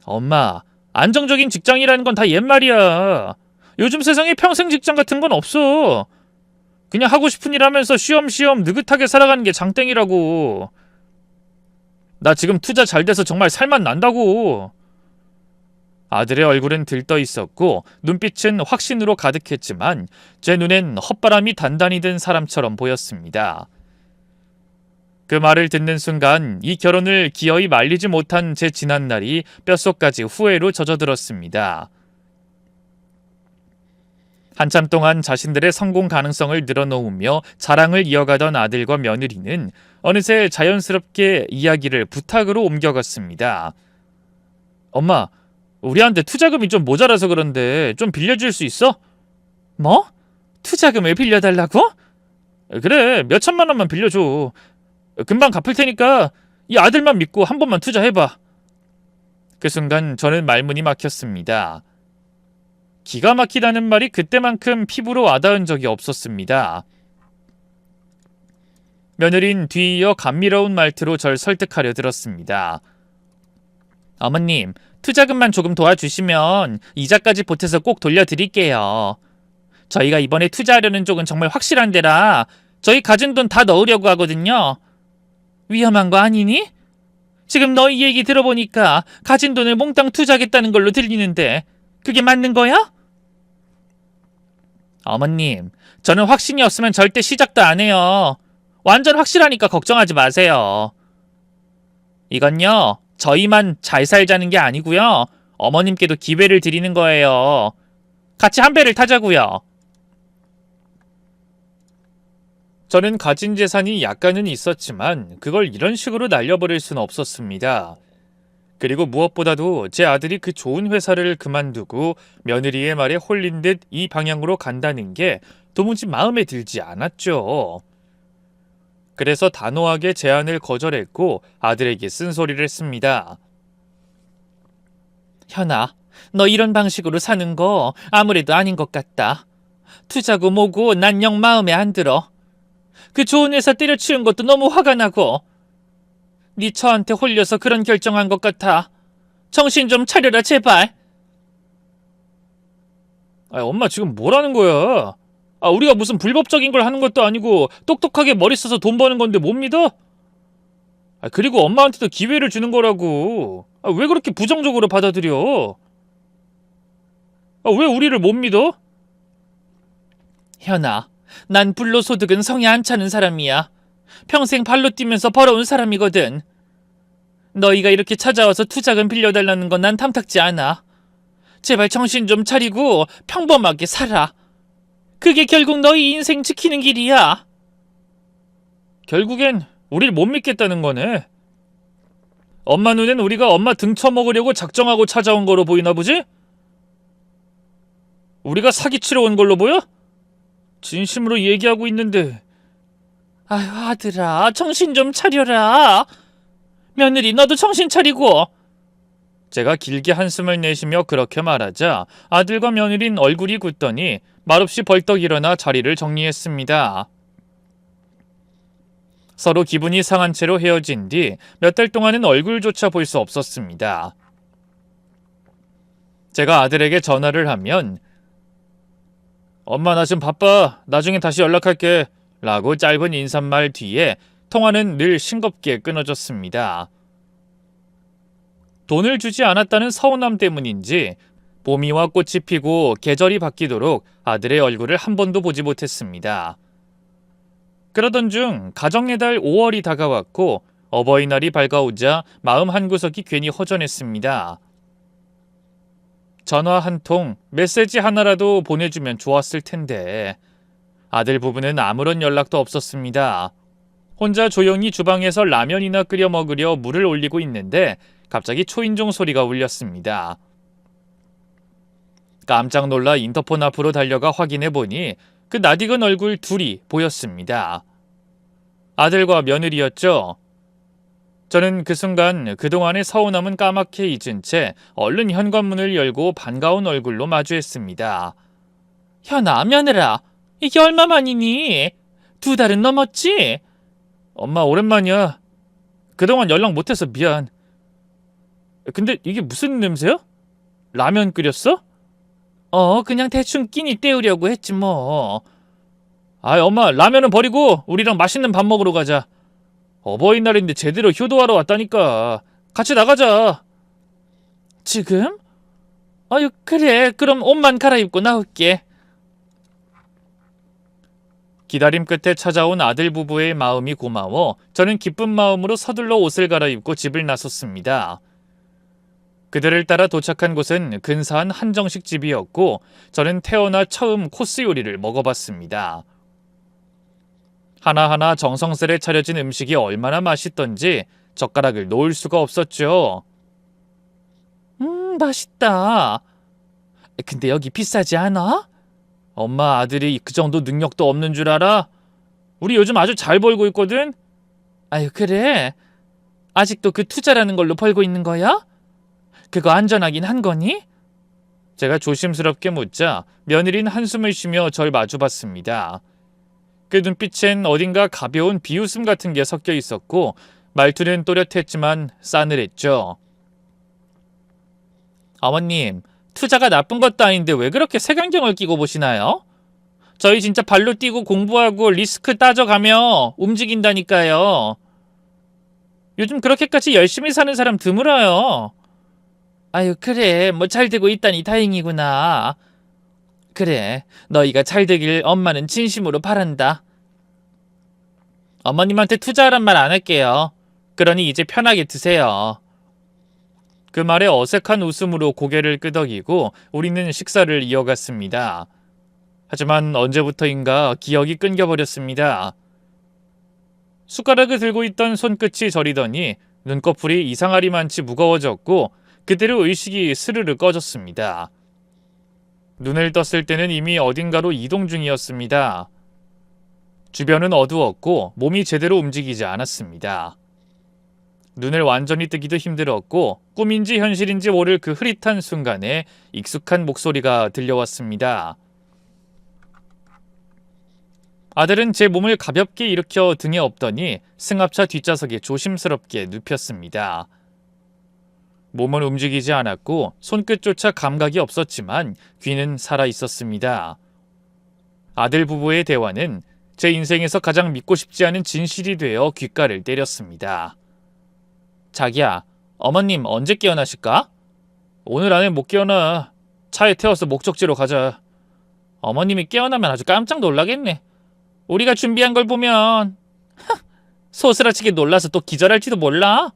엄마, 안정적인 직장이라는 건 다 옛말이야. 요즘 세상에 평생 직장 같은 건 없어. 그냥 하고 싶은 일 하면서 쉬엄쉬엄 느긋하게 살아가는 게 장땡이라고. 나 지금 투자 잘 돼서 정말 살맛 난다고. 아들의 얼굴은 들떠 있었고 눈빛은 확신으로 가득했지만 제 눈엔 헛바람이 단단히 든 사람처럼 보였습니다. 그 말을 듣는 순간 이 결혼을 기어이 말리지 못한 제 지난날이 뼛속까지 후회로 젖어들었습니다. 한참 동안 자신들의 성공 가능성을 늘어놓으며 자랑을 이어가던 아들과 며느리는 어느새 자연스럽게 이야기를 부탁으로 옮겨갔습니다. 엄마, 우리한테 투자금이 좀 모자라서 그런데 좀 빌려줄 수 있어? 뭐? 투자금을 빌려달라고? 그래, 몇 천만 원만 빌려줘. 금방 갚을 테니까 이 아들만 믿고 한 번만 투자해봐. 그 순간 저는 말문이 막혔습니다. 기가 막히다는 말이 그때만큼 피부로 와닿은 적이 없었습니다. 며느린 뒤이어 감미로운 말투로 절 설득하려 들었습니다. 어머님, 투자금만 조금 도와주시면 이자까지 보태서 꼭 돌려드릴게요. 저희가 이번에 투자하려는 쪽은 정말 확실한 데라 저희 가진 돈 다 넣으려고 하거든요. 위험한 거 아니니? 지금 너희 얘기 들어보니까 가진 돈을 몽땅 투자하겠다는 걸로 들리는데 그게 맞는 거야? 어머님, 저는 확신이 없으면 절대 시작도 안 해요. 완전 확실하니까 걱정하지 마세요. 이건요, 저희만 잘 살자는 게 아니고요. 어머님께도 기회를 드리는 거예요. 같이 한 배를 타자고요. 저는 가진 재산이 약간은 있었지만 그걸 이런 식으로 날려버릴 수는 없었습니다. 그리고 무엇보다도 제 아들이 그 좋은 회사를 그만두고 며느리의 말에 홀린 듯 이 방향으로 간다는 게 도무지 마음에 들지 않았죠. 그래서 단호하게 제안을 거절했고 아들에게 쓴소리를 했습니다. 현아, 너 이런 방식으로 사는 거 아무래도 아닌 것 같다. 투자고 뭐고 난 영 마음에 안 들어. 그 좋은 회사 때려치운 것도 너무 화가 나고 네 처한테 홀려서 그런 결정한 것 같아. 정신 좀 차려라 제발. 엄마 지금 뭐라는 거야? 우리가 무슨 불법적인 걸 하는 것도 아니고 똑똑하게 머리 써서 돈 버는 건데 못 믿어? 그리고 엄마한테도 기회를 주는 거라고. 왜 그렇게 부정적으로 받아들여? 왜 우리를 못 믿어? 현아, 난 불로소득은 성에 안 차는 사람이야. 평생 발로 뛰면서 벌어온 사람이거든. 너희가 이렇게 찾아와서 투자금 빌려달라는 건 난 탐탁지 않아. 제발 정신 좀 차리고 평범하게 살아. 그게 결국 너희 인생 지키는 길이야. 결국엔 우릴 못 믿겠다는 거네. 엄마 눈엔 우리가 엄마 등쳐먹으려고 작정하고 찾아온 거로 보이나 보지? 우리가 사기치러 온 걸로 보여? 진심으로 얘기하고 있는데. 아유, 아들아, 정신 좀 차려라. 며느리, 너도 정신 차리고. 제가 길게 한숨을 내쉬며 그렇게 말하자 아들과 며느린 얼굴이 굳더니 말없이 벌떡 일어나 자리를 정리했습니다. 서로 기분이 상한 채로 헤어진 뒤 몇 달 동안은 얼굴조차 볼 수 없었습니다. 제가 아들에게 전화를 하면 엄마 나 지금 바빠. 나중에 다시 연락할게. 라고 짧은 인사말 뒤에 통화는 늘 싱겁게 끊어졌습니다. 돈을 주지 않았다는 서운함 때문인지 봄이와 꽃이 피고 계절이 바뀌도록 아들의 얼굴을 한 번도 보지 못했습니다. 그러던 중 가정의 달 5월이 다가왔고 어버이날이 밝아오자 마음 한구석이 괜히 허전했습니다. 전화 한 통, 메시지 하나라도 보내주면 좋았을 텐데 아들 부부는 아무런 연락도 없었습니다. 혼자 조용히 주방에서 라면이나 끓여 먹으려 물을 올리고 있는데 갑자기 초인종 소리가 울렸습니다. 깜짝 놀라 인터폰 앞으로 달려가 확인해 보니 그 낯익은 얼굴 둘이 보였습니다. 아들과 며느리였죠. 저는 그 순간 그동안의 서운함은 까맣게 잊은 채 얼른 현관문을 열고 반가운 얼굴로 마주했습니다. 현아, 며느라, 이게 얼마만이니? 2달은 넘었지? 엄마 오랜만이야. 그동안 연락 못해서 미안. 근데 이게 무슨 냄새야? 라면 끓였어? 그냥 대충 끼니 때우려고 했지 뭐. 아이 엄마 라면은 버리고 우리랑 맛있는 밥 먹으러 가자. 어버이날인데 제대로 효도하러 왔다니까. 같이 나가자. 지금? 아유, 그래. 그럼 옷만 갈아입고 나올게. 기다림 끝에 찾아온 아들 부부의 마음이 고마워 저는 기쁜 마음으로 서둘러 옷을 갈아입고 집을 나섰습니다. 그들을 따라 도착한 곳은 근사한 한정식 집이었고 저는 태어나 처음 코스 요리를 먹어봤습니다. 하나하나 정성스레 차려진 음식이 얼마나 맛있던지 젓가락을 놓을 수가 없었죠. 맛있다. 근데 여기 비싸지 않아? 엄마 아들이 그 정도 능력도 없는 줄 알아? 우리 요즘 아주 잘 벌고 있거든? 아유, 그래? 아직도 그 투자라는 걸로 벌고 있는 거야? 그거 안전하긴 한 거니? 제가 조심스럽게 묻자 며느리는 한숨을 쉬며 절 마주봤습니다. 그 눈빛엔 어딘가 가벼운 비웃음 같은 게 섞여 있었고 말투는 또렷했지만 싸늘했죠. 어머님, 투자가 나쁜 것도 아닌데 왜 그렇게 색안경을 끼고 보시나요? 저희 진짜 발로 뛰고 공부하고 리스크 따져가며 움직인다니까요. 요즘 그렇게까지 열심히 사는 사람 드물어요. 아유, 그래. 뭐 잘 되고 있다니 다행이구나. 그래, 너희가 잘 되길 엄마는 진심으로 바란다. 어머님한테 투자하란 말 안 할게요. 그러니 이제 편하게 드세요. 그 말에 어색한 웃음으로 고개를 끄덕이고 우리는 식사를 이어갔습니다. 하지만 언제부터인가 기억이 끊겨버렸습니다. 숟가락을 들고 있던 손끝이 저리더니 눈꺼풀이 이상하리만치 무거워졌고 그대로 의식이 스르르 꺼졌습니다. 눈을 떴을 때는 이미 어딘가로 이동 중이었습니다. 주변은 어두웠고 몸이 제대로 움직이지 않았습니다. 눈을 완전히 뜨기도 힘들었고 꿈인지 현실인지 모를 그 흐릿한 순간에 익숙한 목소리가 들려왔습니다. 아들은 제 몸을 가볍게 일으켜 등에 엎더니 승합차 뒷좌석에 조심스럽게 눕혔습니다. 몸은 움직이지 않았고 손끝조차 감각이 없었지만 귀는 살아있었습니다. 아들 부부의 대화는 제 인생에서 가장 믿고 싶지 않은 진실이 되어 귓가를 때렸습니다. 자기야, 어머님 언제 깨어나실까? 오늘 안에 못 깨어나. 차에 태워서 목적지로 가자. 어머님이 깨어나면 아주 깜짝 놀라겠네. 우리가 준비한 걸 보면 소스라치게 놀라서 또 기절할지도 몰라.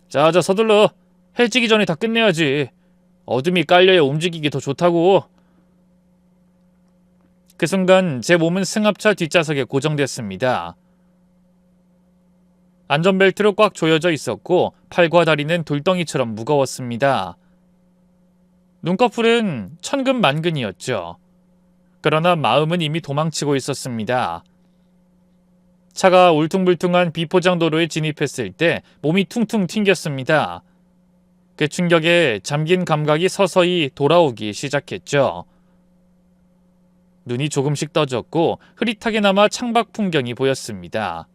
자자 서둘러. 해지기 전에 다 끝내야지. 어둠이 깔려야 움직이기 더 좋다고. 그 순간 제 몸은 승합차 뒷좌석에 고정됐습니다. 안전벨트로 꽉 조여져 있었고 팔과 다리는 돌덩이처럼 무거웠습니다. 눈꺼풀은 천근만근이었죠. 그러나 마음은 이미 도망치고 있었습니다. 차가 울퉁불퉁한 비포장 도로에 진입했을 때 몸이 퉁퉁 튕겼습니다. 그 충격에 잠긴 감각이 서서히 돌아오기 시작했죠. 눈이 조금씩 떠졌고 흐릿하게나마 창밖 풍경이 보였습니다.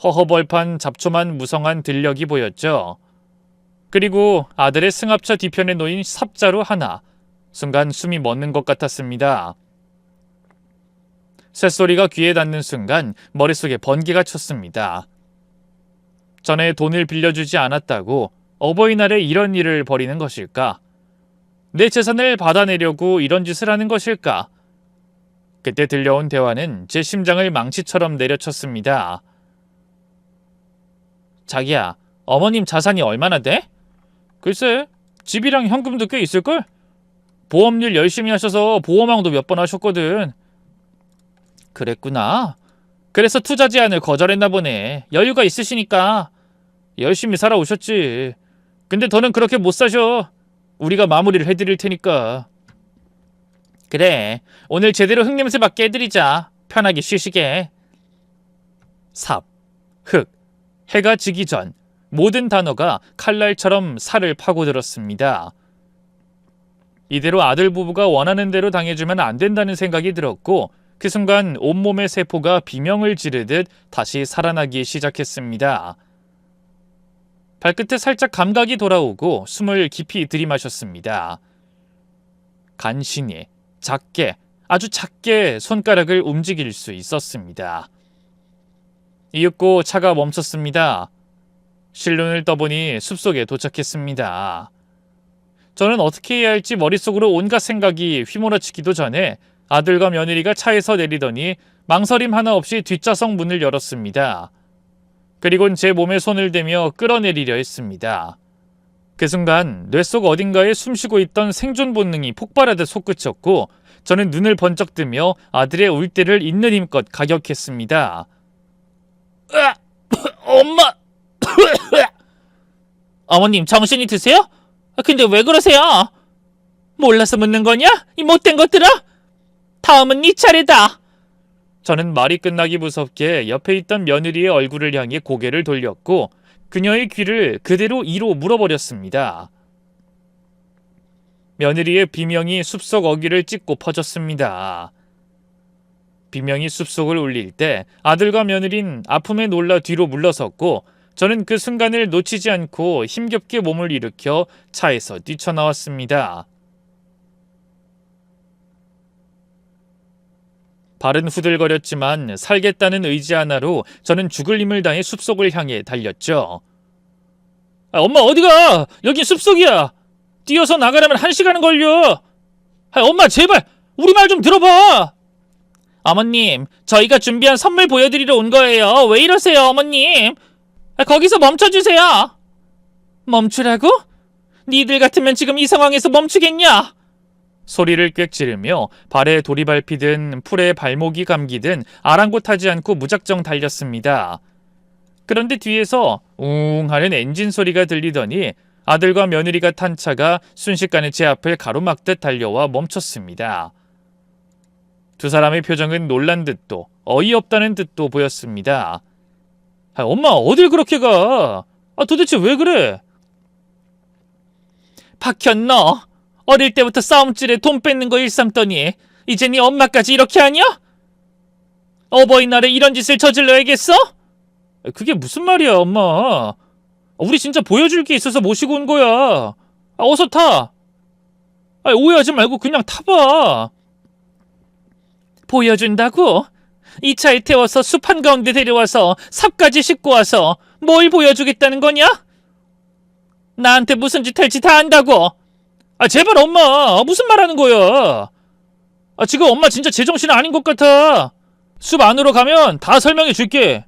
허허벌판 잡초만 무성한 들녘이 보였죠. 그리고 아들의 승합차 뒤편에 놓인 삽자루 하나, 순간 숨이 멎는 것 같았습니다. 쇳소리가 귀에 닿는 순간 머릿속에 번개가 쳤습니다. 전에 돈을 빌려주지 않았다고 어버이날에 이런 일을 벌이는 것일까? 내 재산을 받아내려고 이런 짓을 하는 것일까? 그때 들려온 대화는 제 심장을 망치처럼 내려쳤습니다. 자기야, 어머님 자산이 얼마나 돼? 글쎄, 집이랑 현금도 꽤 있을걸? 보험일 열심히 하셔서 보험왕도 몇 번 하셨거든. 그랬구나. 그래서 투자 제안을 거절했나 보네. 여유가 있으시니까. 열심히 살아오셨지. 근데 더는 그렇게 못 사셔. 우리가 마무리를 해드릴 테니까. 그래, 오늘 제대로 흙냄새 맡게 해드리자. 편하게 쉬시게. 삽, 흙, 해가 지기 전 모든 단어가 칼날처럼 살을 파고들었습니다. 이대로 아들 부부가 원하는 대로 당해주면 안 된다는 생각이 들었고 그 순간 온몸의 세포가 비명을 지르듯 다시 살아나기 시작했습니다. 발끝에 살짝 감각이 돌아오고 숨을 깊이 들이마셨습니다. 간신히, 작게, 아주 작게 손가락을 움직일 수 있었습니다. 이윽고 차가 멈췄습니다. 실눈을 떠보니 숲속에 도착했습니다. 저는 어떻게 해야 할지 머릿속으로 온갖 생각이 휘몰아치기도 전에 아들과 며느리가 차에서 내리더니 망설임 하나 없이 뒷좌석 문을 열었습니다. 그리곤 제 몸에 손을 대며 끌어내리려 했습니다. 그 순간 뇌 속 어딘가에 숨쉬고 있던 생존 본능이 폭발하듯 솟구쳤고 저는 눈을 번쩍 뜨며 아들의 울대를 있는 힘껏 가격했습니다. 엄마! 어머님 정신이 드세요? 근데 왜 그러세요? 몰라서 묻는 거냐? 이 못된 것들아? 다음은 네 차례다. 저는 말이 끝나기 무섭게 옆에 있던 며느리의 얼굴을 향해 고개를 돌렸고 그녀의 귀를 그대로 이로 물어버렸습니다. 며느리의 비명이 숲속 어귀를 찢고 퍼졌습니다. 비명이 숲속을 울릴 때 아들과 며느린 아픔에 놀라 뒤로 물러섰고 저는 그 순간을 놓치지 않고 힘겹게 몸을 일으켜 차에서 뛰쳐나왔습니다. 발은 후들거렸지만 살겠다는 의지 하나로 저는 죽을 힘을 다해 숲속을 향해 달렸죠. 엄마 어디가? 여긴 숲속이야. 뛰어서 나가려면 1시간은 걸려. 엄마 제발 우리 말 좀 들어봐. 어머님 저희가 준비한 선물 보여드리러 온 거예요. 왜 이러세요 어머님. 거기서 멈춰주세요. 멈추라고? 니들 같으면 지금 이 상황에서 멈추겠냐? 소리를 꽥 지르며 발에 돌이 밟히든 풀에 발목이 감기든 아랑곳하지 않고 무작정 달렸습니다. 그런데 뒤에서 웅 하는 엔진 소리가 들리더니 아들과 며느리가 탄 차가 순식간에 제 앞을 가로막듯 달려와 멈췄습니다. 두 사람의 표정은 놀란 듯도 어이없다는 듯도 보였습니다. 엄마 어딜 그렇게 가? 도대체 왜 그래? 박현 너 어릴 때부터 싸움질에 돈 뺏는 거 일삼더니 이제 네 엄마까지 이렇게 하냐? 어버이날에 이런 짓을 저질러야겠어? 그게 무슨 말이야 엄마. 우리 진짜 보여줄 게 있어서 모시고 온 거야. 어서 타. 오해하지 말고 그냥 타봐. 보여준다고? 이 차에 태워서 숲 한가운데 데려와서 삽까지 싣고 와서 뭘 보여주겠다는 거냐? 나한테 무슨 짓 할지 다 안다고. 제발 엄마 무슨 말 하는 거야. 지금 엄마 진짜 제정신 아닌 것 같아. 숲 안으로 가면 다 설명해 줄게.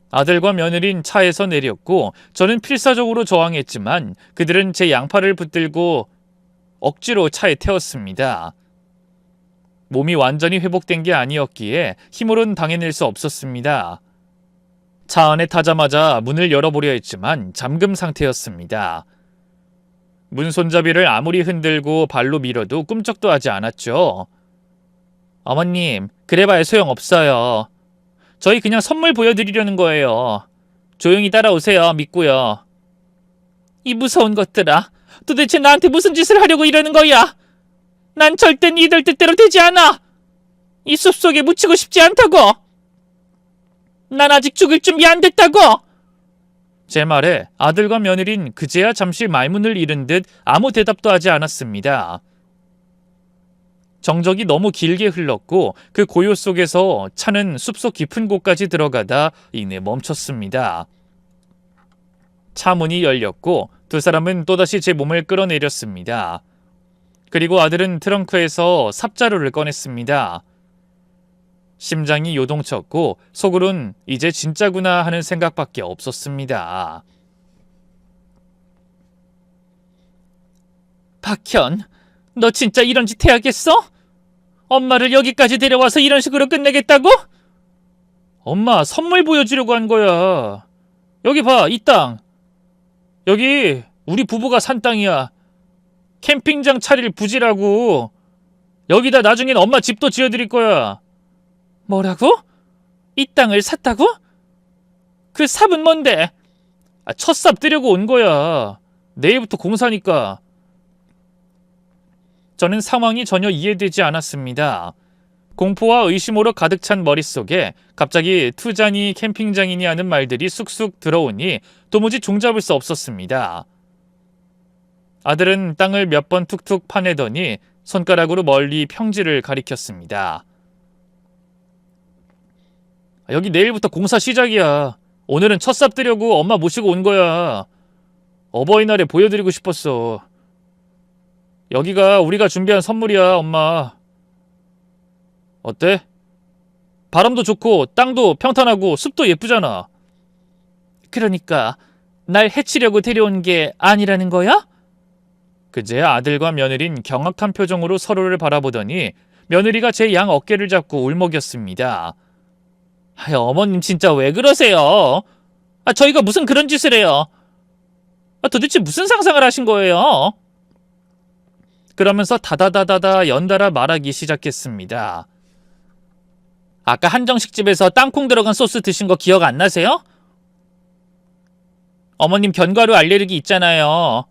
아들과 며느린 차에서 내렸고 저는 필사적으로 저항했지만 그들은 제 양팔을 붙들고 억지로 차에 태웠습니다. 몸이 완전히 회복된 게 아니었기에 힘으론 당해낼 수 없었습니다. 차 안에 타자마자 문을 열어보려 했지만 잠금 상태였습니다. 문 손잡이를 아무리 흔들고 발로 밀어도 꿈쩍도 하지 않았죠. 어머님, 그래봐야 소용없어요. 저희 그냥 선물 보여드리려는 거예요. 조용히 따라오세요. 믿고요. 이 무서운 것들아. 도대체 나한테 무슨 짓을 하려고 이러는 거야? 난 절대 니들 뜻대로 되지 않아. 이 숲속에 묻히고 싶지 않다고. 난 아직 죽을 준비 안 됐다고. 제 말에 아들과 며느린 그제야 잠시 말문을 잃은 듯 아무 대답도 하지 않았습니다. 정적이 너무 길게 흘렀고 그 고요 속에서 차는 숲속 깊은 곳까지 들어가다 이내 멈췄습니다. 차 문이 열렸고 두 사람은 또다시 제 몸을 끌어내렸습니다. 그리고 아들은 트렁크에서 삽자루를 꺼냈습니다. 심장이 요동쳤고 속으론 이제 진짜구나 하는 생각밖에 없었습니다. 박현, 너 진짜 이런 짓 해야겠어? 엄마를 여기까지 데려와서 이런 식으로 끝내겠다고? 엄마, 선물 보여주려고 한 거야. 여기 봐, 이 땅. 여기 우리 부부가 산 땅이야. 캠핑장 차릴 부지라고. 여기다 나중엔 엄마 집도 지어드릴 거야. 뭐라고? 이 땅을 샀다고? 그 삽은 뭔데? 첫 삽 뜨려고 온 거야. 내일부터 공사니까. 저는 상황이 전혀 이해되지 않았습니다. 공포와 의심으로 가득 찬 머릿속에 갑자기 투자니 캠핑장이니 하는 말들이 쑥쑥 들어오니 도무지 종잡을 수 없었습니다. 아들은 땅을 몇 번 툭툭 파내더니 손가락으로 멀리 평지를 가리켰습니다. 여기 내일부터 공사 시작이야. 오늘은 첫삽 뜨려고 엄마 모시고 온 거야. 어버이날에 보여드리고 싶었어. 여기가 우리가 준비한 선물이야, 엄마. 어때? 바람도 좋고 땅도 평탄하고 숲도 예쁘잖아. 그러니까 날 해치려고 데려온 게 아니라는 거야? 그제야 아들과 며느린 경악한 표정으로 서로를 바라보더니 며느리가 제 양 어깨를 잡고 울먹였습니다. 어머님 진짜 왜 그러세요? 저희가 무슨 그런 짓을 해요? 도대체 무슨 상상을 하신 거예요? 그러면서 다다다다다 연달아 말하기 시작했습니다. 아까 한정식집에서 땅콩 들어간 소스 드신 거 기억 안 나세요? 어머님 견과류 알레르기 있잖아요.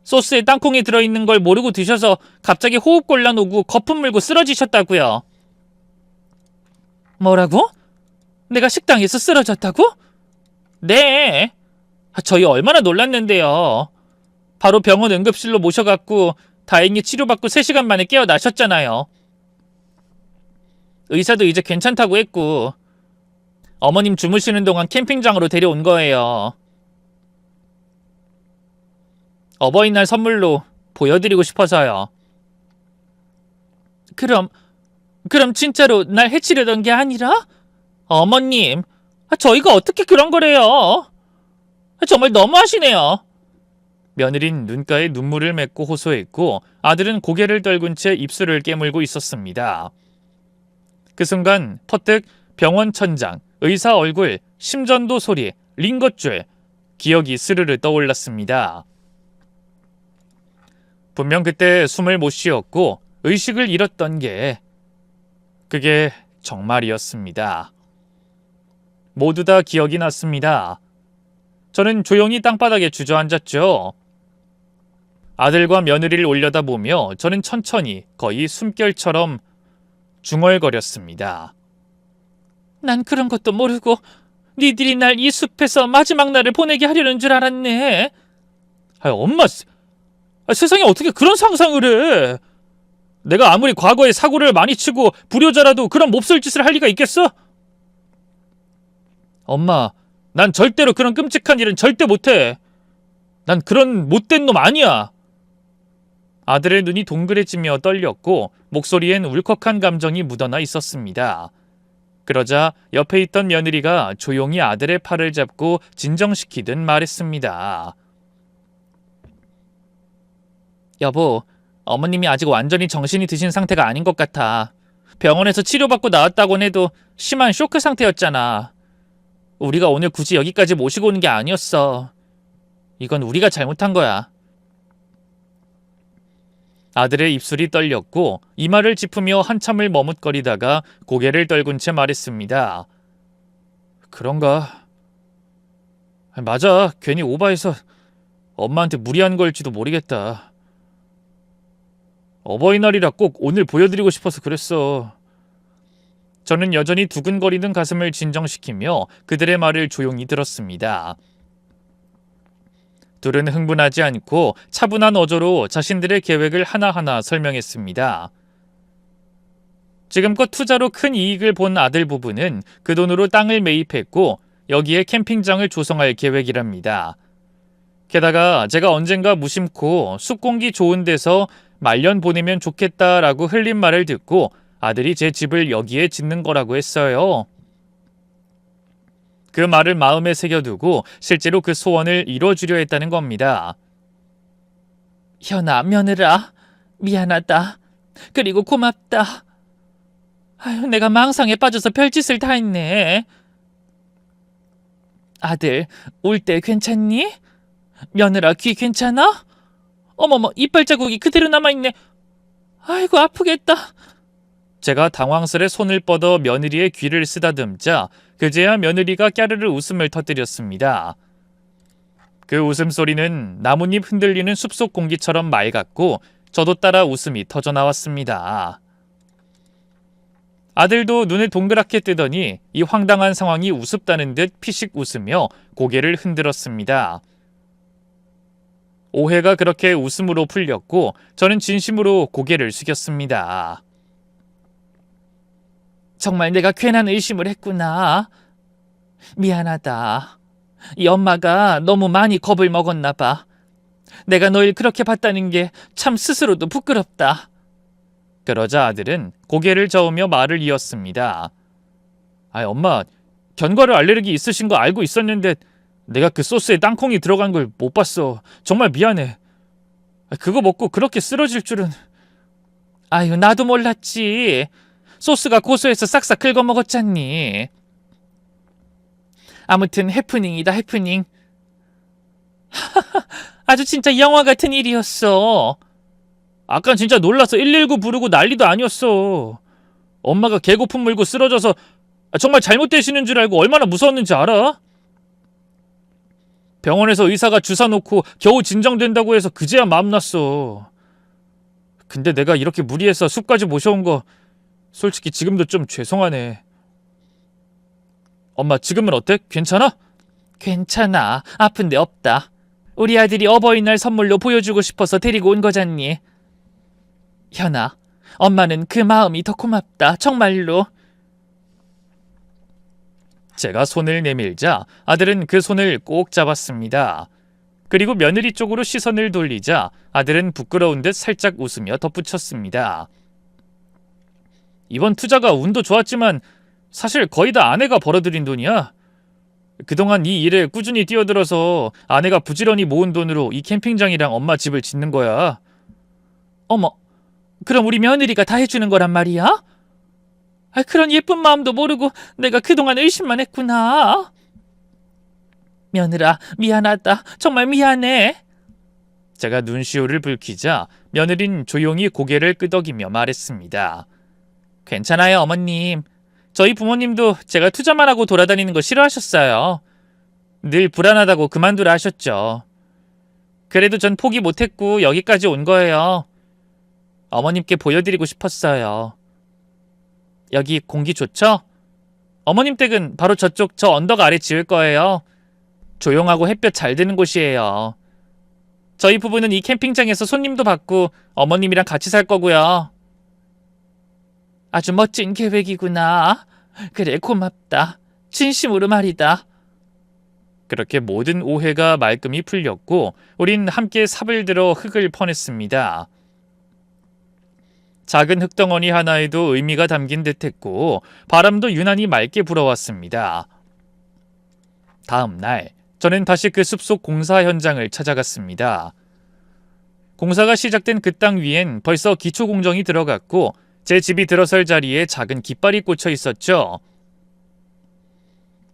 소스에 땅콩이 들어있는 걸 모르고 드셔서 갑자기 호흡 곤란 오고 거품 물고 쓰러지셨다고요. 뭐라고? 내가 식당에서 쓰러졌다고? 네. 저희 얼마나 놀랐는데요. 바로 병원 응급실로 모셔갖고 다행히 치료받고 3시간 만에 깨어나셨잖아요. 의사도 이제 괜찮다고 했고 어머님 주무시는 동안 캠핑장으로 데려온 거예요. 어버이날 선물로 보여드리고 싶어서요. 그럼 진짜로 날 해치려던 게 아니라? 어머님, 저희가 어떻게 그런 거래요? 정말 너무하시네요. 며느린 눈가에 눈물을 맺고 호소했고 아들은 고개를 떨군 채 입술을 깨물고 있었습니다. 그 순간 퍼뜩 병원 천장, 의사 얼굴, 심전도 소리, 링거줄, 기억이 스르르 떠올랐습니다. 분명 그때 숨을 못 쉬었고 의식을 잃었던 게 그게 정말이었습니다. 모두 다 기억이 났습니다. 저는 조용히 땅바닥에 주저앉았죠. 아들과 며느리를 올려다보며 저는 천천히 거의 숨결처럼 중얼거렸습니다. 난 그런 것도 모르고 니들이 날 이 숲에서 마지막 날을 보내게 하려는 줄 알았네. 엄마, 세상에 어떻게 그런 상상을 해? 내가 아무리 과거에 사고를 많이 치고 불효자라도 그런 몹쓸 짓을 할 리가 있겠어? 엄마, 난 절대로 그런 끔찍한 일은 절대 못해. 난 그런 못된 놈 아니야. 아들의 눈이 동그래지며 떨렸고 목소리엔 울컥한 감정이 묻어나 있었습니다. 그러자 옆에 있던 며느리가 조용히 아들의 팔을 잡고 진정시키듯 말했습니다. 여보, 어머님이 아직 완전히 정신이 드신 상태가 아닌 것 같아. 병원에서 치료받고 나왔다곤 해도 심한 쇼크 상태였잖아. 우리가 오늘 굳이 여기까지 모시고 오는 게 아니었어. 이건 우리가 잘못한 거야. 아들의 입술이 떨렸고 이마를 짚으며 한참을 머뭇거리다가 고개를 떨군 채 말했습니다. 그런가? 맞아. 괜히 오바해서 엄마한테 무리한 걸지도 모르겠다. 어버이날이라 꼭 오늘 보여드리고 싶어서 그랬어. 저는 여전히 두근거리는 가슴을 진정시키며 그들의 말을 조용히 들었습니다. 둘은 흥분하지 않고 차분한 어조로 자신들의 계획을 하나하나 설명했습니다. 지금껏 투자로 큰 이익을 본 아들 부부는 그 돈으로 땅을 매입했고 여기에 캠핑장을 조성할 계획이랍니다. 게다가 제가 언젠가 무심코 숲공기 좋은 데서 말년 보내면 좋겠다라고 흘린 말을 듣고 아들이 제 집을 여기에 짓는 거라고 했어요. 그 말을 마음에 새겨두고 실제로 그 소원을 이뤄주려 했다는 겁니다. 현아, 며느라, 미안하다. 그리고 고맙다. 아유, 내가 망상에 빠져서 별짓을 다 했네. 아들, 울 때 괜찮니? 며느라, 귀 괜찮아? 어머머, 이빨 자국이 그대로 남아있네. 아이고, 아프겠다. 제가 당황스레 손을 뻗어 며느리의 귀를 쓰다듬자 그제야 며느리가 까르르 웃음을 터뜨렸습니다. 그 웃음소리는 나뭇잎 흔들리는 숲속 공기처럼 맑았고 저도 따라 웃음이 터져나왔습니다. 아들도 눈을 동그랗게 뜨더니 이 황당한 상황이 우습다는 듯 피식 웃으며 고개를 흔들었습니다. 오해가 그렇게 웃음으로 풀렸고 저는 진심으로 고개를 숙였습니다. 정말 내가 괜한 의심을 했구나. 미안하다. 이 엄마가 너무 많이 겁을 먹었나 봐. 내가 널 그렇게 봤다는 게 참 스스로도 부끄럽다. 그러자 아들은 고개를 저으며 말을 이었습니다. 엄마, 견과류 알레르기 있으신 거 알고 있었는데 내가 그 소스에 땅콩이 들어간 걸 못 봤어. 정말 미안해. 그거 먹고 그렇게 쓰러질 줄은. 아유, 나도 몰랐지. 소스가 고소해서 싹싹 긁어 먹었잖니. 아무튼 해프닝이다, 해프닝. 아주 진짜 영화 같은 일이었어. 아깐 진짜 놀라서 119 부르고 난리도 아니었어. 엄마가 개고품 물고 쓰러져서 정말 잘못되시는 줄 알고 얼마나 무서웠는지 알아? 병원에서 의사가 주사 놓고 겨우 진정된다고 해서 그제야 마음 났어. 근데 내가 이렇게 무리해서 숲까지 모셔온 거 솔직히 지금도 좀 죄송하네. 엄마, 지금은 어때? 괜찮아? 괜찮아. 아픈 데 없다. 우리 아들이 어버이날 선물로 보여주고 싶어서 데리고 온 거잖니. 현아, 엄마는 그 마음이 더 고맙다. 정말로. 제가 손을 내밀자 아들은 그 손을 꼭 잡았습니다. 그리고 며느리 쪽으로 시선을 돌리자 아들은 부끄러운 듯 살짝 웃으며 덧붙였습니다. 이번 투자가 운도 좋았지만 사실 거의 다 아내가 벌어들인 돈이야. 그동안 이 일에 꾸준히 뛰어들어서 아내가 부지런히 모은 돈으로 이 캠핑장이랑 엄마 집을 짓는 거야. 어머, 그럼 우리 며느리가 다 해주는 거란 말이야? 그런 예쁜 마음도 모르고 내가 그동안 의심만 했구나. 며느라, 미안하다. 정말 미안해. 제가 눈시울을 붉히자 며느린 조용히 고개를 끄덕이며 말했습니다. 괜찮아요, 어머님. 저희 부모님도 제가 투자만 하고 돌아다니는 거 싫어하셨어요. 늘 불안하다고 그만두라 하셨죠. 그래도 전 포기 못했고 여기까지 온 거예요. 어머님께 보여드리고 싶었어요. 여기 공기 좋죠? 어머님 댁은 바로 저쪽 저 언덕 아래 지을 거예요. 조용하고 햇볕 잘 드는 곳이에요. 저희 부부는 이 캠핑장에서 손님도 받고 어머님이랑 같이 살 거고요. 아주 멋진 계획이구나. 그래, 고맙다. 진심으로 말이다. 그렇게 모든 오해가 말끔히 풀렸고 우린 함께 삽을 들어 흙을 퍼냈습니다. 작은 흙덩어리 하나에도 의미가 담긴 듯했고 바람도 유난히 맑게 불어왔습니다. 다음 날 저는 다시 그 숲속 공사 현장을 찾아갔습니다. 공사가 시작된 그 땅 위엔 벌써 기초 공정이 들어갔고 제 집이 들어설 자리에 작은 깃발이 꽂혀 있었죠.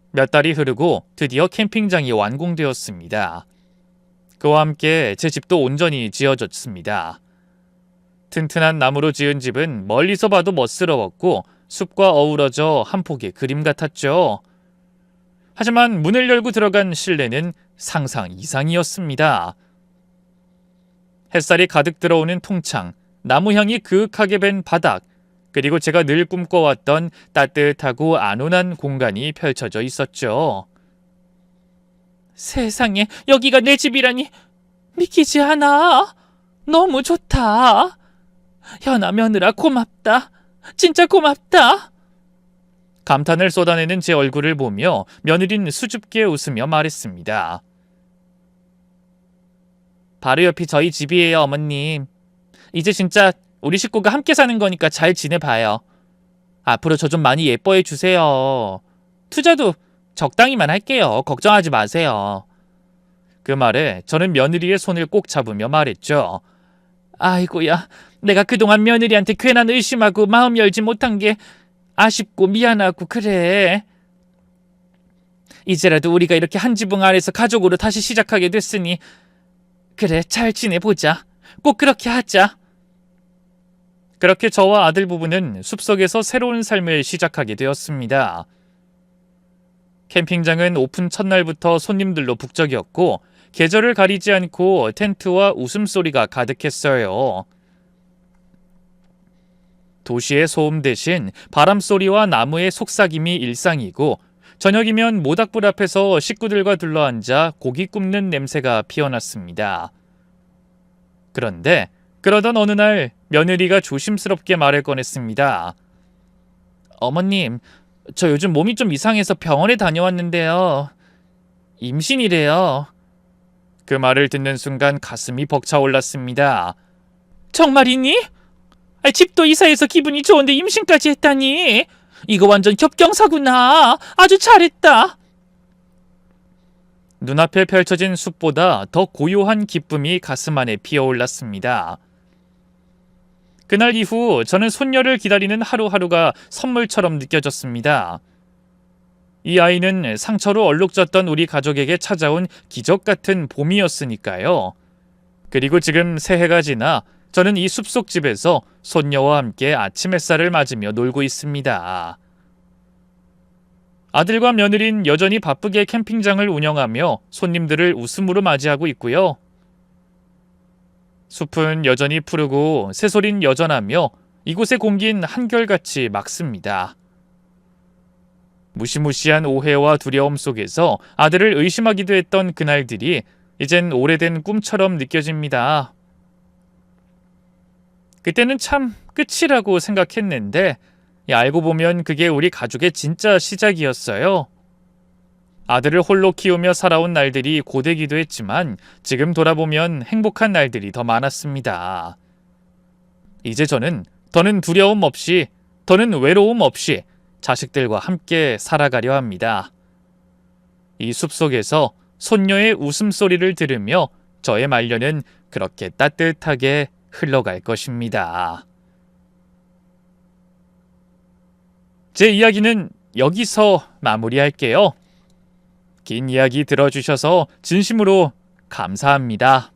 몇 달이 흐르고 드디어 캠핑장이 완공되었습니다. 그와 함께 제 집도 온전히 지어졌습니다. 튼튼한 나무로 지은 집은 멀리서 봐도 멋스러웠고 숲과 어우러져 한 폭의 그림 같았죠. 하지만 문을 열고 들어간 실내는 상상 이상이었습니다. 햇살이 가득 들어오는 통창, 나무향이 그윽하게 밴 바닥, 그리고 제가 늘 꿈꿔왔던 따뜻하고 안온한 공간이 펼쳐져 있었죠. 세상에, 여기가 내 집이라니 믿기지 않아. 너무 좋다. 현아 며느라 고맙다. 진짜 고맙다. 감탄을 쏟아내는 제 얼굴을 보며 며느린 수줍게 웃으며 말했습니다. 바로 옆이 저희 집이에요, 어머님. 이제 진짜 우리 식구가 함께 사는 거니까 잘 지내봐요. 앞으로 저 좀 많이 예뻐해 주세요. 투자도 적당히만 할게요. 걱정하지 마세요. 그 말에 저는 며느리의 손을 꼭 잡으며 말했죠. 아이고야, 내가 그동안 며느리한테 괜한 의심하고 마음 열지 못한 게 아쉽고 미안하고 그래. 이제라도 우리가 이렇게 한 지붕 아래서 가족으로 다시 시작하게 됐으니 그래, 잘 지내보자. 꼭 그렇게 하자. 그렇게 저와 아들 부부는 숲속에서 새로운 삶을 시작하게 되었습니다. 캠핑장은 오픈 첫날부터 손님들로 북적였고 계절을 가리지 않고 텐트와 웃음소리가 가득했어요. 도시의 소음 대신 바람소리와 나무의 속삭임이 일상이고 저녁이면 모닥불 앞에서 식구들과 둘러앉아 고기 굽는 냄새가 피어났습니다. 그런데 그러던 어느 날 며느리가 조심스럽게 말을 꺼냈습니다. 어머님, 저 요즘 몸이 좀 이상해서 병원에 다녀왔는데요. 임신이래요. 그 말을 듣는 순간 가슴이 벅차올랐습니다. 정말이니? 집도 이사해서 기분이 좋은데 임신까지 했다니. 이거 완전 겹경사구나. 아주 잘했다. 눈앞에 펼쳐진 숲보다 더 고요한 기쁨이 가슴 안에 피어올랐습니다. 그날 이후 저는 손녀를 기다리는 하루하루가 선물처럼 느껴졌습니다. 이 아이는 상처로 얼룩졌던 우리 가족에게 찾아온 기적 같은 봄이었으니까요. 그리고 지금 새해가 지나 저는 이 숲속 집에서 손녀와 함께 아침 햇살을 맞으며 놀고 있습니다. 아들과 며느린 여전히 바쁘게 캠핑장을 운영하며 손님들을 웃음으로 맞이하고 있고요. 숲은 여전히 푸르고 새소린 여전하며 이곳의 공기는 한결같이 맑습니다. 무시무시한 오해와 두려움 속에서 아들을 의심하기도 했던 그날들이 이젠 오래된 꿈처럼 느껴집니다. 그때는 참 끝이라고 생각했는데 알고 보면 그게 우리 가족의 진짜 시작이었어요. 아들을 홀로 키우며 살아온 날들이 고되기도 했지만 지금 돌아보면 행복한 날들이 더 많았습니다. 이제 저는 더는 두려움 없이, 더는 외로움 없이 자식들과 함께 살아가려 합니다. 이 숲속에서 손녀의 웃음소리를 들으며 저의 말년은 그렇게 따뜻하게 흘러갈 것입니다. 제 이야기는 여기서 마무리할게요. 긴 이야기 들어주셔서 진심으로 감사합니다.